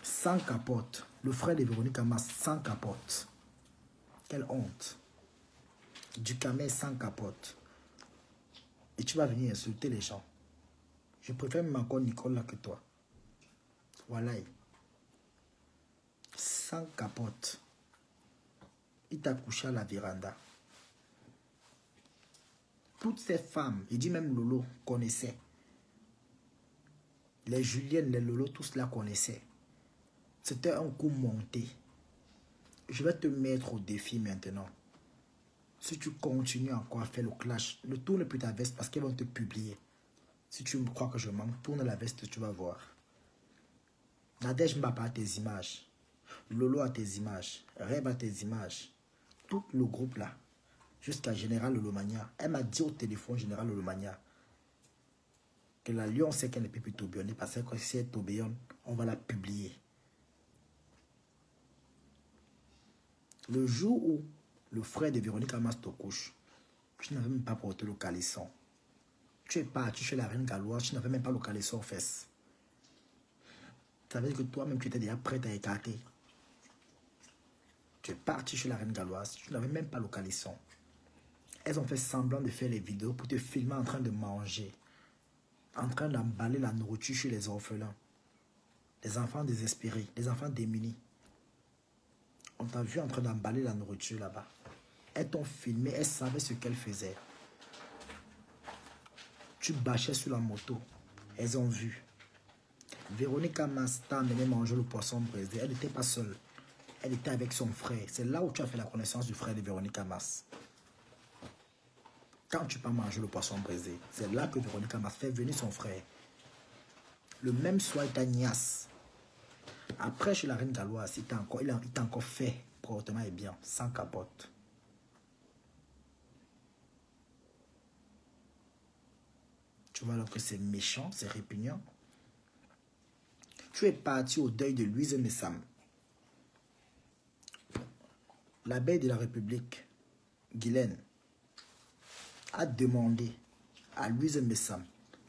Speaker 1: Sans capote. Le frère de Véronique Amas sans capote. Quelle honte. Du camel sans capote. Et tu vas venir insulter les gens. Je préfère même encore Nicolas que toi. Voilà. Sans capote. Il t'a couché à la véranda. Toutes ces femmes, il dit même Lolo, connaissaient. Les Juliennes, les Lolo, tous la connaissaient. C'était un coup monté. Je vais te mettre au défi maintenant. Si tu continues encore à faire le clash, ne tourne plus ta veste parce qu'ils vont te publier. Si tu me crois que je manque, tourne la veste, tu vas voir. Nadège Mbapa a tes images. Lolo a tes images. Rêve a tes images. Tout le groupe là. Jusqu'à Général Lolomania. Elle m'a dit au téléphone, Général Lolomania, que la Lyon sait qu'elle ne peut plus tourbillonner parce que si elle tourbillonne, on va la publier. Le jour où le frère de Véronique Amas te couche, tu n'avais même pas porté le caleçon. Tu es parti chez la reine galloise, tu n'avais même pas le caleçon aux fesses. Ça veut dire que toi-même, tu étais déjà prête à écarter. Tu es parti chez la reine galloise, tu n'avais même pas le caleçon. Elles ont fait semblant de faire les vidéos pour te filmer en train de manger, en train d'emballer la nourriture chez les orphelins, les enfants désespérés, les enfants démunis. On t'a vu en train d'emballer la nourriture là-bas. Elles t'ont filmé, elles savaient ce qu'elles faisaient. Tu bâchais sur la moto, elles ont vu. Véronique Amas t'a amené manger le poisson braisé. Elle n'était pas seule, elle était avec son frère. C'est là où tu as fait la connaissance du frère de Véronique Amas. Quand tu peux manger le poisson braisé, c'est là que Véronique Amas fait venir son frère. Le même soir, il t'a niasse. Après, chez la reine galloise, il t'a encore fait proprement et bien, sans capote. Tu vois alors que c'est méchant, c'est répugnant. Tu es parti au deuil de Louise Messam. L'abbé de la République, Guylaine, a demandé à Louise Messam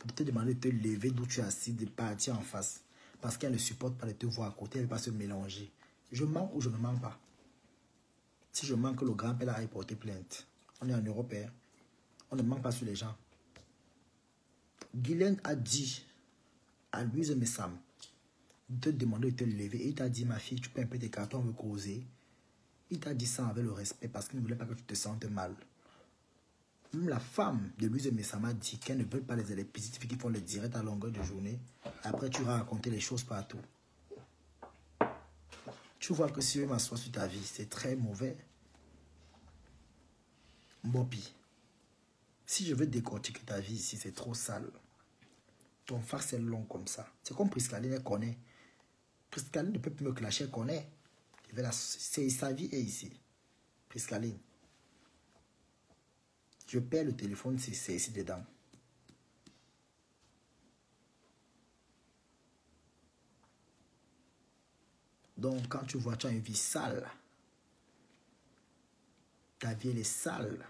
Speaker 1: de te demander de te lever d'où tu es assis, de partir en face. Parce qu'elle ne supporte pas de te voir à côté, elle ne veut pas se mélanger. Je mens ou je ne mens pas? Si je mens, que le grand-père a porté plainte. On est en Europe, hein? On ne ment pas sur les gens. Guylaine a dit à Louise Messam de te demander de te lever. Et il t'a dit, ma fille, tu peux un peu t'écarter, on veut causer. Il t'a dit ça avec le respect parce qu'il ne voulait pas que tu te sentes mal. Même la femme de Louise Messam a dit qu'elle ne veut pas les électricités qui font les directs à longueur de journée. Après, tu vas raconter les choses partout. Tu vois que si je m'assois sur ta vie, c'est très mauvais. Mopi, si je veux décortiquer ta vie ici, c'est trop sale. Ton face est long comme ça. C'est comme Priscaline, elle connaît. Priscaline ne peut plus me clasher, elle connaît. C'est sa vie est ici. Priscaline. Je perds le téléphone, c'est ici dedans. Donc, quand tu vois, tu as une vie sale. Ta vie, elle est sale.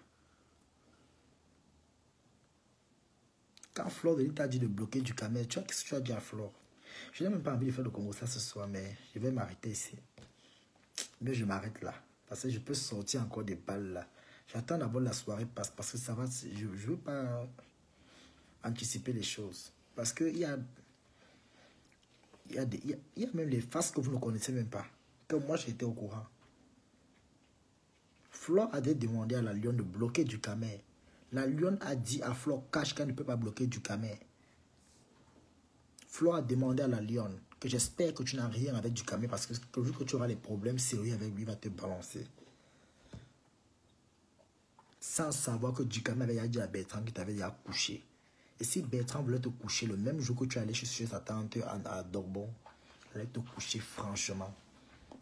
Speaker 1: Quand Flore t'a dit de bloquer du camel, tu vois qu'est-ce que tu as dit à Flore? Je n'ai même pas envie de faire le Congo ça ce soir, mais je vais m'arrêter ici. Mais je m'arrête là. Parce que je peux sortir encore des balles là. J'attends d'abord la soirée parce que ça va. Je ne veux pas anticiper les choses. Parce qu'il y a même les faces que vous ne connaissez même pas. Que moi j'étais au courant. Flore a demandé à la lionne de bloquer du camel. La lionne a dit à Flore cache qu'elle ne peut pas bloquer du camel. Flore a demandé à la lionne Que j'espère que tu n'as rien avec du camion parce que le jour que tu auras les problèmes sérieux avec lui, il va te balancer. Sans savoir que du camion avait dit à Bertrand qu'il t'avait déjà couché. Et si Bertrand voulait te coucher le même jour que tu allais chez sa tante à Dorbon, il allait te coucher franchement.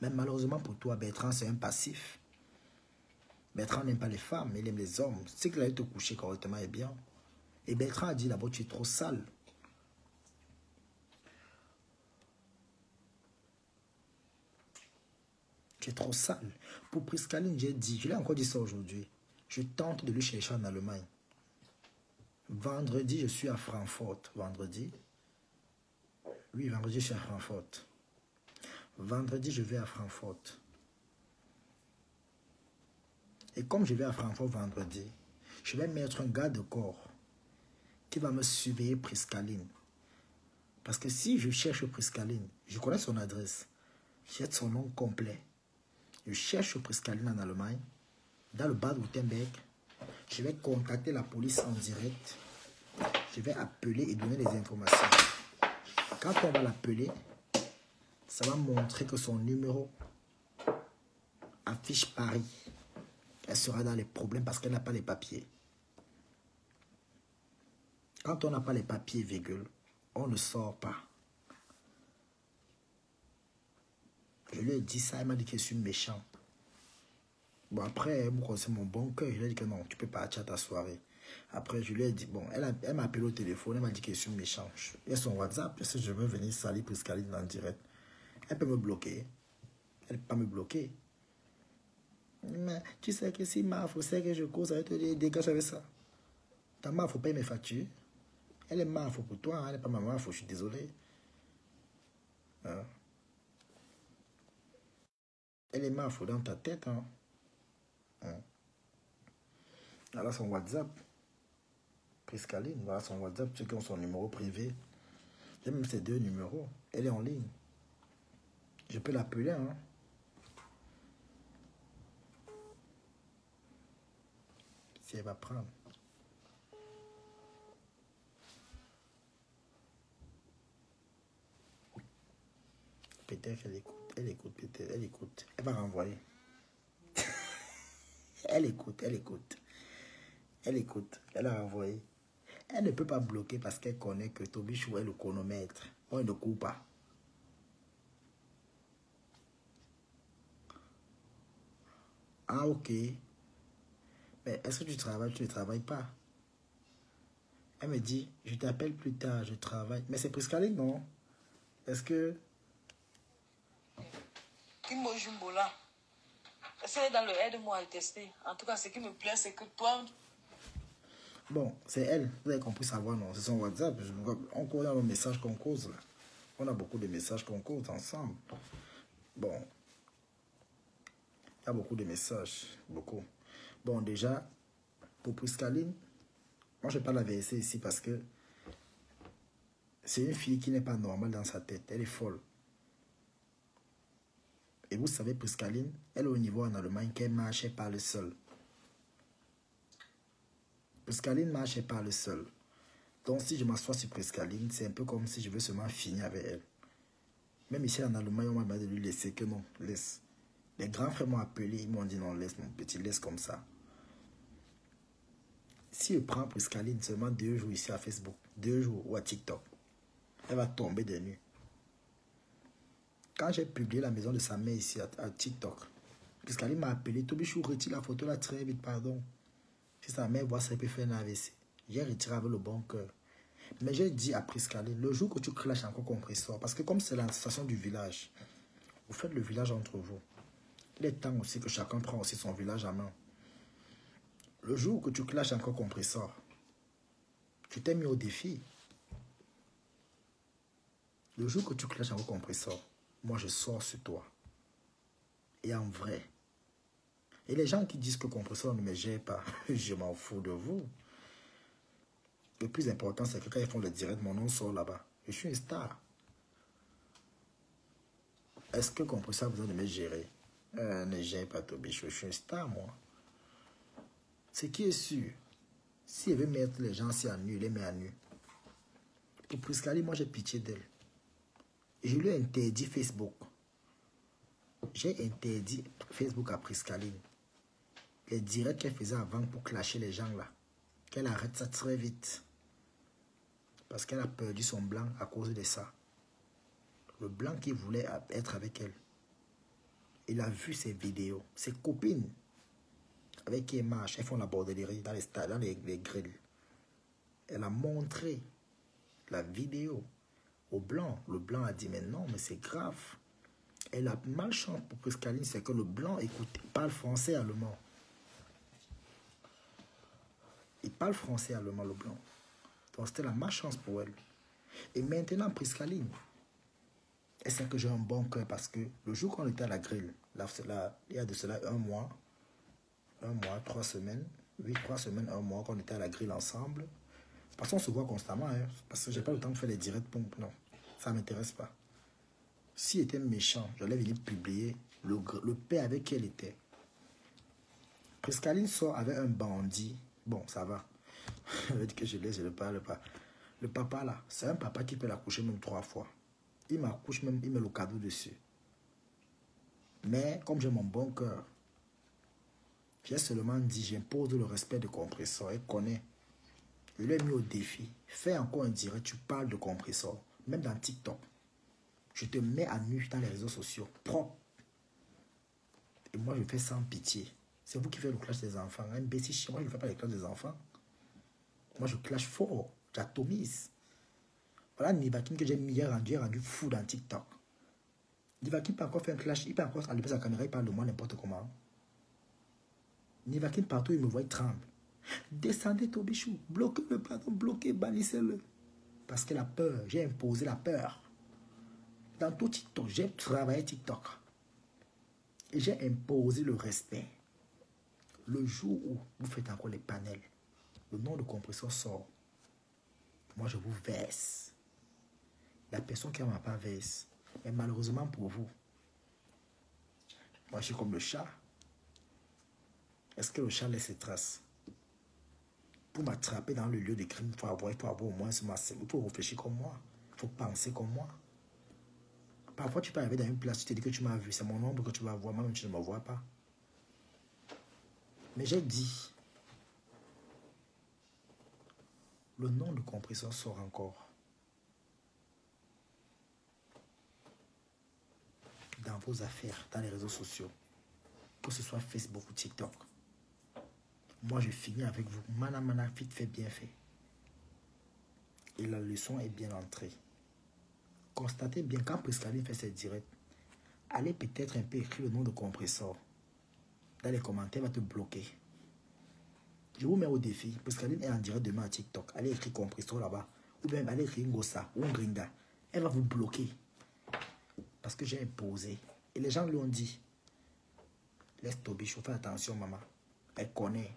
Speaker 1: Mais malheureusement pour toi, Bertrand c'est un passif. Bertrand n'aime pas les femmes, il aime les hommes. C'est qu'il allait te coucher correctement et bien. Et Bertrand a dit là-bas, tu es trop sale. Tu es trop sale. Pour Priscaline, j'ai dit, je l'ai encore dit ça aujourd'hui. Je tente de lui chercher en Allemagne. Vendredi, je suis à Francfort. Vendredi. Oui, vendredi, je suis à Francfort. Vendredi, je vais à Francfort. Et comme je vais à Francfort vendredi, je vais mettre un garde de corps qui va me surveiller Priscaline. Parce que si je cherche Priscaline, je connais son adresse, j'ai son nom complet. Je cherche Priscaline en Allemagne, dans le Bade-Württemberg. Je vais contacter la police en direct. Je vais appeler et donner les informations. Quand on va l'appeler, ça va montrer que son numéro affiche Paris. Elle sera dans les problèmes parce qu'elle n'a pas les papiers. Quand on n'a pas les papiers, virgule, on ne sort pas. Je lui ai dit ça, elle m'a dit que je suis méchant. Bon, après, moi, c'est mon bon cœur. Je lui ai dit que non, tu peux partir à ta soirée. Après, je lui ai dit, bon, elle m'a appelé au téléphone, elle m'a dit que je suis méchant. Il y a son WhatsApp, si je veux venir salir Priscaline en direct. Elle peut me bloquer. Elle ne peut pas me bloquer. Mais tu sais que si Mafo sait que je cause, elle te dit, dégage avec ça. Ta Mafo paye mes factures. Elle est Mafo pour toi, hein, elle n'est pas ma Mafo, je suis désolé. Hein? Elle est Mafo dans ta tête. Hein? Hein? Elle a son WhatsApp. Priscaline, voilà son WhatsApp, ceux qui ont son numéro privé. J'ai même ses 2 numéros. Elle est en ligne. Je peux l'appeler, hein. Si elle va prendre. Peut-être qu'elle écoute. Elle écoute, peut-être. Elle écoute. Elle va renvoyer. Elle écoute, elle écoute. Elle écoute. Elle a renvoyé. Elle ne peut pas bloquer parce qu'elle connaît que Tobichou est le chronomètre. On ne coupe pas. Ah, ok. Mais est-ce que tu travailles? Tu ne travailles pas. Elle me dit, je t'appelle plus tard, je travaille. Mais c'est Priscaline, non? Est-ce que...
Speaker 3: Kimbo Jumbola. C'est dans le aide-moi à tester. En tout cas, ce qui me plaît, c'est que toi...
Speaker 1: Bon, c'est elle. Vous avez compris savoir, non? C'est son WhatsApp. On connaît nos messages qu'on cause, là. On a beaucoup de messages qu'on cause ensemble. Bon. Il y a beaucoup de messages. Beaucoup. Bon, déjà, pour Priscaline, moi, je ne vais pas la verser ici parce que c'est une fille qui n'est pas normale dans sa tête. Elle est folle. Et vous savez, Priscaline, elle est au niveau en Allemagne qu'elle marche par le seul. Priscaline marche par le seul. Donc, si je m'assois sur Priscaline, c'est un peu comme si je veux seulement finir avec elle. Même ici en Allemagne, on m'a demandé de lui laisser, que non, laisse. Les grands frères m'ont appelé, ils m'ont dit non, laisse mon petit, laisse comme ça. Si je prends Priscaline seulement 2 jours ici à Facebook, 2 jours ou à TikTok, elle va tomber des nues. Quand j'ai publié la maison de sa mère ici à TikTok, Priscaline m'a appelé, Tobichou, retire la photo là très vite, pardon. Si sa mère voit ça, elle peut faire un AVC. J'ai retiré avec le bon cœur. Mais j'ai dit à Priscaline, le jour que tu clashes encore compresseur, parce que comme c'est la station du village, vous faites le village entre vous. Il est temps aussi que chacun prend aussi son village en main. Le jour que tu clashes encore compresseur, tu t'es mis au défi. Le jour que tu clashes encore compresseur, moi je sors sur toi. Et en vrai. Et les gens qui disent que compresseur ne me gère pas, je m'en fous de vous. Le plus important, c'est que quand ils font le direct, mon nom sort là-bas. Je suis une star. Est-ce que compresseur a besoin de me gérer? Ne gère pas Tobichou, je suis une star, moi. Ce qui est sûr, si elle veut mettre les gens si à nu, il les met à nu. Pour Priscaline, moi j'ai pitié d'elle. Je lui ai interdit Facebook. J'ai interdit Facebook à Priscaline. Les directs qu'elle faisait avant pour clasher les gens là. Qu'elle arrête ça très vite. Parce qu'elle a perdu son blanc à cause de ça. Le blanc qui voulait être avec elle. Il a vu ses vidéos. Ses copines avec qui elle marche. Elles font la bordellerie dans les stades, dans les grilles. Elle a montré la vidéo au blanc. Le blanc a dit mais non, mais c'est grave. Et la malchance pour Priscaline, c'est que le blanc parle français et allemand. Il parle français et allemand, le blanc. Donc c'était la malchance pour elle. Et maintenant, Priscaline, elle sait que j'ai un bon cœur parce que le jour qu'on était à la grille, là, il y a de cela 1 mois, 3 semaines, oui, 3 semaines, 1 mois qu'on était à la grille ensemble. Parce qu'on se voit constamment, hein, parce que j'ai pas le temps de faire les directs. Non, ça ne m'intéresse pas. S'il était méchant, j'allais venir publier le père avec qui elle était. Priscaline sort avec un bandit. Bon, ça va. Je vais dire que je ne parle pas. Le papa là, c'est un papa qui peut la coucher même 3 fois. Il m'accouche même, il met le cadeau dessus. Mais comme j'ai mon bon cœur, j'ai seulement dit, j'impose le respect de compresseur. Elle connaît. Je lui ai mis au défi. Fais encore un direct, tu parles de compresseur. Même dans TikTok. Je te mets à nu dans les réseaux sociaux. Propre. Et moi, je fais sans pitié. C'est vous qui faites le clash des enfants. Imbécile, moi, je ne fais pas le clash des enfants. Moi, je clash fort. J'atomise. Voilà Nivakin que j'ai mis, rendu fou dans TikTok. Nivakin peut encore faire un clash. Il peut encore allumer sa caméra, il parle de moi n'importe comment. Nivakin, partout, il me voit, il tremble. Descendez, Tobichou. Bloquez le pardon, bloquez, bannissez-le. Parce qu'elle a peur. J'ai imposé la peur. Dans tout TikTok, j'ai travaillé TikTok. Et j'ai imposé le respect. Le jour où vous faites encore les panels, le nom de compresseur sort. Moi, je vous verse. La personne qui ne m'a pas verse. Mais malheureusement pour vous, moi, je suis comme le chat. Est-ce que le chat laisse ses traces? Pour m'attraper dans le lieu de crime, il faut avoir au moins ce massif. Il faut réfléchir comme moi. Il faut penser comme moi. Parfois, tu peux arriver dans une place, tu te dis que tu m'as vu. C'est mon ombre que tu vas voir, moi-même tu ne me vois pas. Mais j'ai dit, le nom de compresseur sort encore. Dans vos affaires, dans les réseaux sociaux. Que ce soit Facebook ou TikTok. Moi, je finis avec vous. Mana, mana, vite fait, bien fait. Et la leçon est bien entrée. Constatez bien, quand Priscaline fait ses directs, allez peut-être un peu écrire le nom de compresseur. Dans les commentaires, elle va te bloquer. Je vous mets au défi. Priscaline est en direct demain à TikTok. Allez écrire compresseur là-bas. Ou bien allez écrire Ngosa ou Grinda. Elle va vous bloquer. Parce que j'ai imposé. Et les gens lui ont dit, laisse Tobichou, fais attention maman. Elle connaît.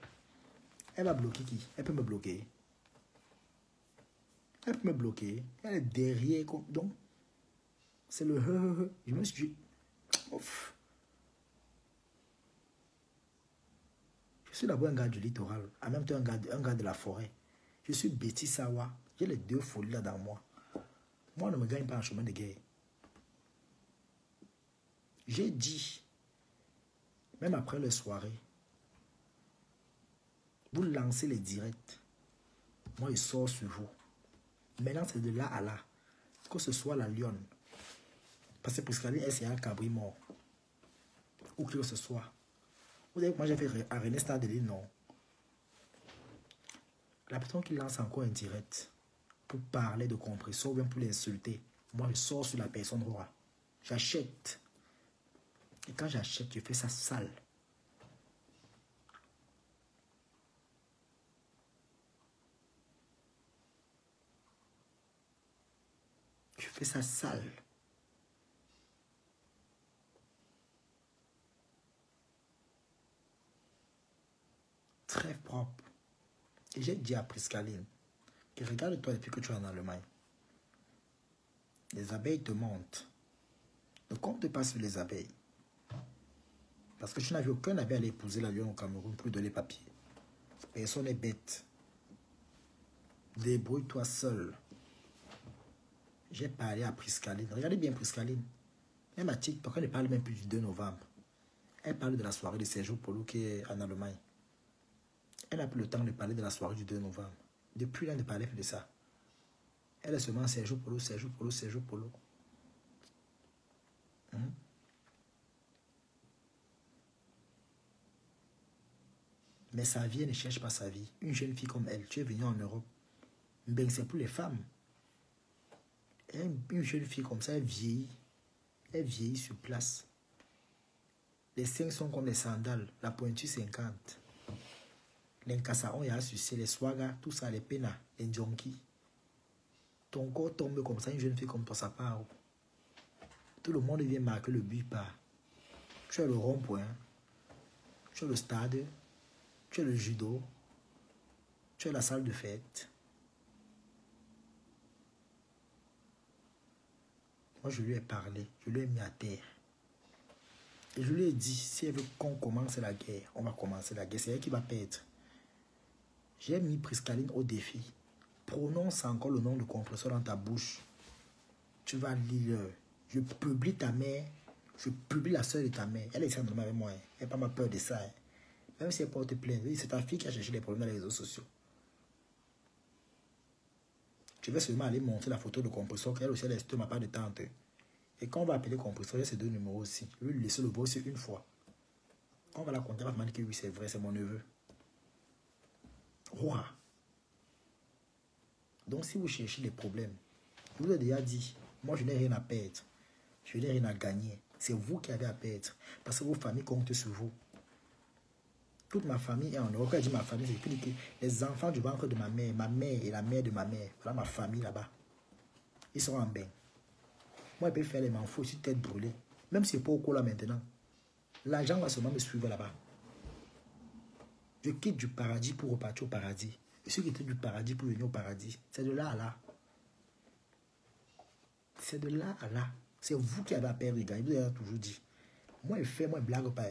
Speaker 1: Elle va bloquer qui? Elle peut me bloquer. Elle peut me bloquer. Elle est derrière. Donc, c'est le Je me suis dit, ouf. Je suis d'abord un gars du littoral. En même temps, un gars de la forêt. Je suis Betty Sawa. J'ai les 2 folies là dans moi. Moi, on ne me gagne pas en chemin de guerre. J'ai dit, même après les soirées, vous lancez les directs. Moi, je sors sur vous. Maintenant, c'est de là à là. Que ce soit la lionne. Parce que Priscaline, elle, c'est un cabri mort. Ou que ce soit. Vous savez que moi, j'ai fait à René Stade de l'île, non. La personne qui lance encore un direct pour parler de compresseur ou bien pour l'insulter, moi, je sors sur la personne roi. J'achète. Et quand j'achète, je fais ça sale. Je fais ça sale. Très propre. Et j'ai dit à Priscaline, que regarde-toi depuis que tu es en Allemagne. Les abeilles te montent. Ne compte pas sur les abeilles. Parce que tu n'as vu aucun abeille aller épouser la lionne au Cameroun pour lui donner papier. Personne n'est bête. Débrouille-toi seul. J'ai parlé à Priscaline. Regardez bien Priscaline. Même à TikTok, elle ne parle même plus du 2 novembre. Elle parle de la soirée de Sergio Polo qui est en Allemagne. Elle n'a plus le temps de parler de la soirée du 2 novembre. Depuis là, elle ne parlait plus de ça. Elle est seulement Sergio Polo, Sergio Polo, Sergio Polo. Mais sa vie, elle ne cherche pas sa vie. Une jeune fille comme elle, tu es venue en Europe. Ben, c'est pour les femmes. Une jeune fille comme ça, elle vieillit. Elle vieillit sur place. Les seins sont comme les sandales. La pointure 50. Les cassaons, il y a succès, les swagas, tout ça, les penas, les junkies. Ton corps tombe comme ça, une jeune fille comme toi, ça part. Tout le monde vient marquer le but par. Tu as le rond-point, tu as le stade, tu as le judo, tu as la salle de fête. Moi, je lui ai parlé, je lui ai mis à terre. Et je lui ai dit, si elle veut qu'on commence la guerre, on va commencer la guerre. C'est elle qui va perdre. J'ai mis Priscaline au défi. Prononce encore le nom de compresseur dans ta bouche. Tu vas lire. Je publie ta mère. Je publie la soeur de ta mère. Elle est ici avec moi. Elle n'a pas ma peur de ça. Même si elle porte plainte. C'est ta fille qui a cherché les problèmes dans les réseaux sociaux. Tu vas seulement aller montrer la photo de compresseur. Qu'elle aussi, elle ne m'a pas de tante. Et quand on va appeler compresseur, il y a ces deux numéros aussi. Je vais lui laisser le voice une fois. Quand on va la compter, on va demander que oui, c'est vrai, c'est mon neveu. Roi. Donc, si vous cherchez des problèmes, je vous ai déjà dit, moi, je n'ai rien à perdre. Je n'ai rien à gagner. C'est vous qui avez à perdre. Parce que vos familles comptent sur vous. Toute ma famille est en Europe. Quand je dis ma famille, c'est que les enfants du ventre de ma mère et la mère de ma mère, voilà ma famille là-bas. Ils sont en bain. Moi, je peux faire les manfous, je suis tête brûlée. Même si c'est pas au cours là maintenant. L'argent va seulement me suivre là-bas. Je quitte du paradis pour repartir au paradis. Je suis quitté du paradis pour venir au paradis. C'est de là à là. C'est de là à là. C'est vous qui avez à perdre, les gars. Vous avez toujours dit. Moi, je fais, moi, je blague pas.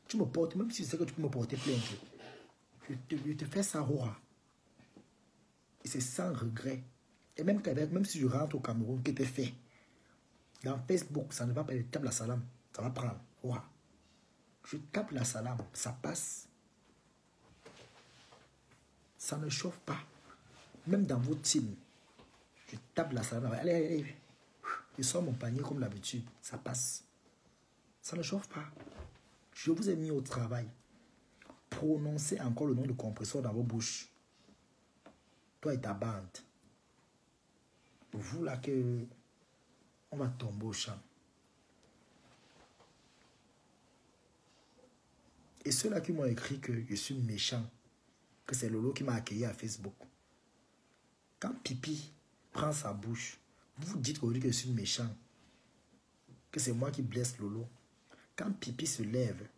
Speaker 1: Tu me portes, même si tu sais que tu peux me porter plainte. Je te fais ça, roi. Et c'est sans regret. Et même si je rentre au Cameroun, que tu fait. Dans Facebook, ça ne va pas, je tape la salam. Ça va prendre. Roi. Je tape la salam. Ça passe. Ça ne chauffe pas. Même dans votre team. Je tape la salam. Allez, allez. Je sors mon panier comme d'habitude. Ça passe. Ça ne chauffe pas. Je vous ai mis au travail. Prononcez encore le nom de compresseur dans vos bouches. Toi et ta bande. Vous là que on va tomber au champ. Et ceux-là qui m'ont écrit que je suis méchant, que c'est Lolo qui m'a accueilli à Facebook. Quand Pipi prend sa bouche, vous dites aujourd'hui que je suis méchant, que c'est moi qui blesse Lolo. Quand Pipi se lève,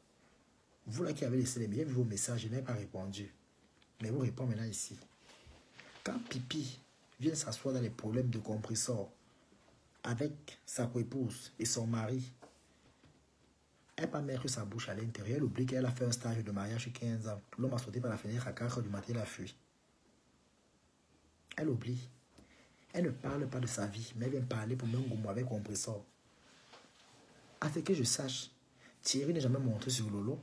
Speaker 1: vous là qui avez laissé les vos messages, je n'ai pas répondu. Mais vous répondez maintenant ici. Quand Pipi vient s'asseoir dans les problèmes de compresseur avec sa coépouse et son mari, elle n'a pas mettre sa bouche à l'intérieur. Elle oublie qu'elle a fait un stage de mariage 15 ans. L'homme a sauté par la fenêtre à 4 h du matin, il a fui. Elle oublie. Elle ne parle pas de sa vie, mais elle vient parler pour Mengoumou avec compresseur. À ce que je sache, Thierry n'est jamais montré sur Lolo.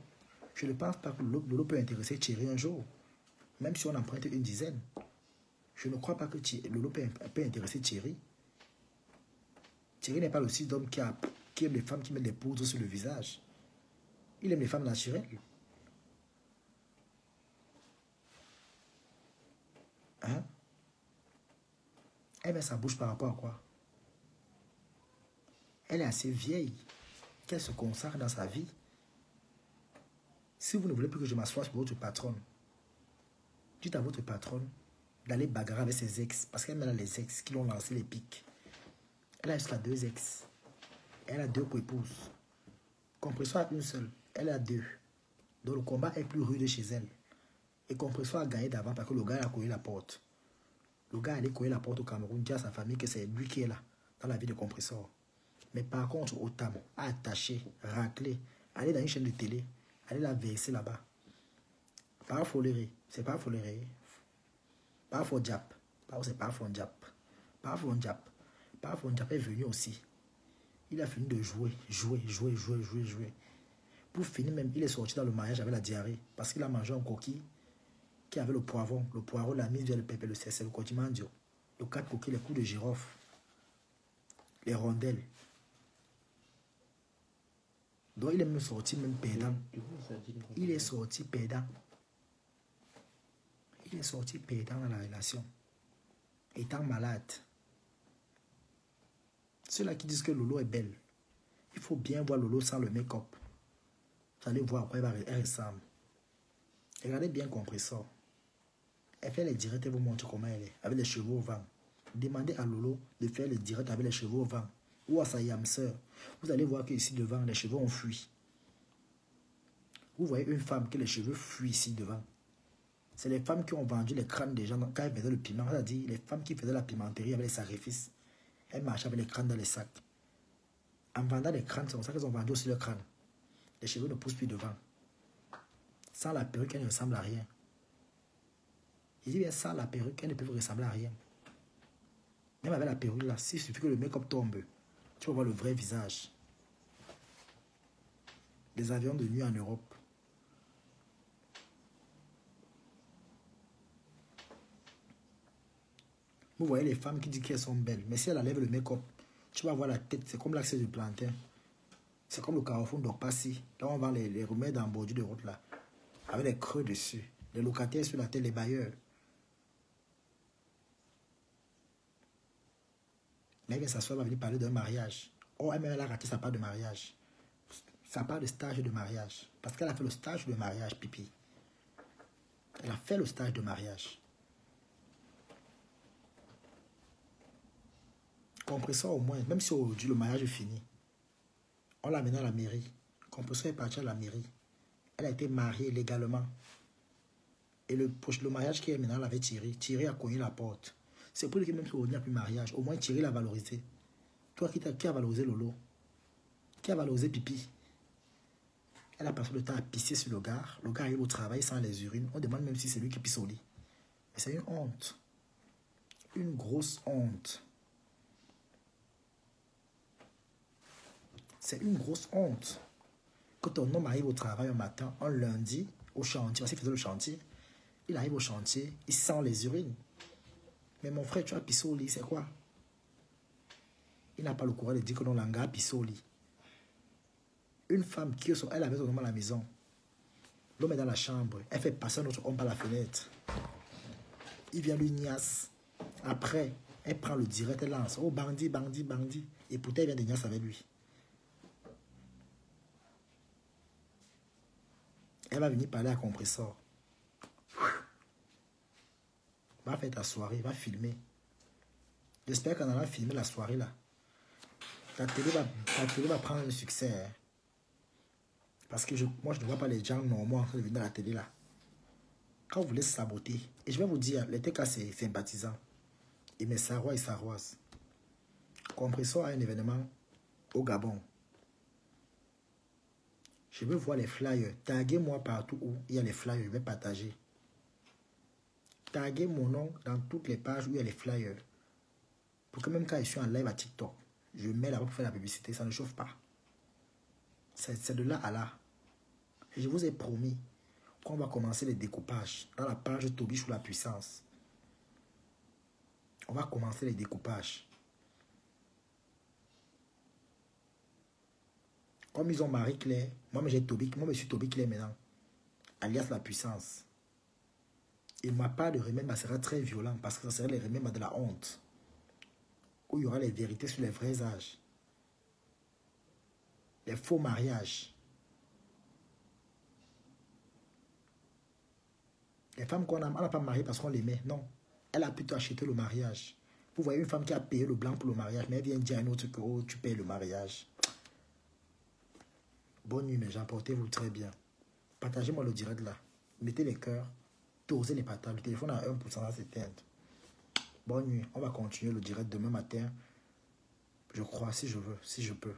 Speaker 1: Je ne pense pas que Lolo peut intéresser Thierry un jour, même si on emprunte une dizaine. Je ne crois pas que Lolo peut intéresser Thierry. Thierry n'est pas le style d'homme qui aime les femmes qui mettent des poudres sur le visage. Il aime les femmes naturelles. Hein? Elle met sa bouche par rapport à quoi? Elle est assez vieille qu'elle se consacre dans sa vie. Si vous ne voulez plus que je m'assoie sur votre patronne, dites à votre patronne d'aller bagarrer avec ses ex. Parce qu'elle a les ex qui l'ont lancé les pics. Elle a jusqu'à 2 ex. Elle a 2 coépouses. Compresseur a une seule. Elle a 2. Donc le combat est plus rude chez elle. Et Compresseur a gagné d'avant parce que le gars a collé la porte. Le gars allait coller la porte au Cameroun, dire à sa famille que c'est lui qui est là, dans la vie de Compresseur. Mais par contre, Otam a attaché, raclé, aller dans une chaîne de télé, aller la verser là-bas. Pas Foléré, c'est pas Foléré. Pas Fodjap, c'est pas Fondjap. Pas Fondjap. Parfois, on est venu aussi. Il a fini de jouer. Pour finir même, il est sorti dans le mariage avec la diarrhée. Parce qu'il a mangé un coquille qui avait le poivron. Le poivron, la mise, le pépé, le cessel, le cotimandio. Le 4 coquilles, les coups de girofle. Les rondelles. Donc il est même sorti même perdant. Il est sorti perdant. Il est sorti perdant dans la relation. Étant malade. Ceux-là qui disent que Lolo est belle. Il faut bien voir Lolo sans le make-up. Vous allez voir à quoi elle ressemble. Regardez bien Compressor. Elle fait les directs et vous montre comment elle est. Avec les cheveux au vent. Demandez à Lolo de faire les directs avec les cheveux au vent. Ou à sa yam sœur. Vous allez voir qu'ici devant, les cheveux ont fui. Vous voyez une femme que les cheveux fuient ici devant. C'est les femmes qui ont vendu les crânes des gens quand elles faisaient le piment. C'est-à-dire les femmes qui faisaient la pimenterie avec les sacrifices. Elles marchaient avec les crânes dans les sacs. En vendant les crânes, c'est comme ça qu'elles ont vendu aussi le crâne. Les cheveux ne poussent plus devant. Sans la perruque, elles ne ressemblent à rien. Il dit bien sans la perruque, elles ne peuvent ressembler à rien. Même avec la perruque là, s'il suffit que le make-up tombe, tu vas voir le vrai visage. Les avions de nuit en Europe. Vous voyez les femmes qui disent qu'elles sont belles. Mais si elle enlève le make-up, tu vas voir la tête. C'est comme l'accès du plantain. C'est comme le carrefour d'Orpassi. Là, on vend les remèdes en bordure de route là. Avec les creux dessus. Les locataires sur la tête, les bailleurs. Mais elle s'assoit, va venir parler d'un mariage. Oh, elle a raté sa part de mariage. Sa part de stage de mariage. Parce qu'elle a fait le stage de mariage, pipi. Elle a fait le stage de mariage. Compressor au moins, même si aujourd'hui le mariage est fini, on l'a amené à la mairie. Compressor est parti à la mairie. Elle a été mariée légalement. Et le mariage qui est maintenant, elle avait Thierry. Thierry a cogné la porte. C'est pour lui que même si il n'y a plus de mariage, au moins Thierry l'a valorisé. Toi qui a valorisé Lolo? Qui a valorisé Pipi? Elle a passé le temps à pisser sur le gars. Le gars arrive au travail sans les urines. On demande même si c'est lui qui pisse au lit. Mais c'est une honte. Une grosse honte. C'est une grosse honte. Quand ton homme arrive au travail un matin, un lundi, au chantier, parce qu'il faisait le chantier, il arrive au chantier, il sent les urines. Mais mon frère, tu as pissé au lit, c'est quoi? Il n'a pas le courage de dire que non, l'anga a pissé au lit. Une femme qui, elle avait son homme à la maison. L'homme est dans la chambre. Elle fait passer un autre homme par la fenêtre. Il vient lui niasse. Après, elle prend le direct, elle lance. Oh, bandit, bandit, bandit. Et pourtant, elle vient de niasse avec lui. Elle va venir parler à Compressor. Va faire ta soirée, va filmer. J'espère qu'en allant filmer la soirée là, ta télé va prendre un succès. Hein. Parce que moi, je ne vois pas les gens normaux en train de venir à la télé là. Quand vous voulez saboter, et je vais vous dire, les TK c'est sympathisant. Et mes Sarrois et Sarroises. Compressor a un événement au Gabon. Je veux voir les flyers. Taguez-moi partout où il y a les flyers. Je vais partager. Taguez mon nom dans toutes les pages où il y a les flyers. Pour que même quand je suis en live à TikTok, je mets là-bas pour faire la publicité. Ça ne chauffe pas. C'est de là à là. Et je vous ai promis qu'on va commencer les découpages dans la page Toby sous la puissance. On va commencer les découpages. Comme ils ont Marie-Claire, moi je suis Toby Claire maintenant, alias la puissance. Et ma part de remède sera très violent parce que ça serait les remèdes de la honte. Où il y aura les vérités sur les vrais âges. Les faux mariages. Les femmes qu'on n'a pas mariées parce qu'on les met. Non. Elle a plutôt acheté le mariage. Vous voyez une femme qui a payé le blanc pour le mariage, mais elle vient dire à une autre que oh, tu payes le mariage. Bonne nuit mes gens, portez-vous très bien. Partagez-moi le direct là. Mettez les cœurs. Dosez les patates. Le téléphone à 1%, ça s'éteint. Bonne nuit. On va continuer le direct demain matin. Je crois, si je veux, si je peux.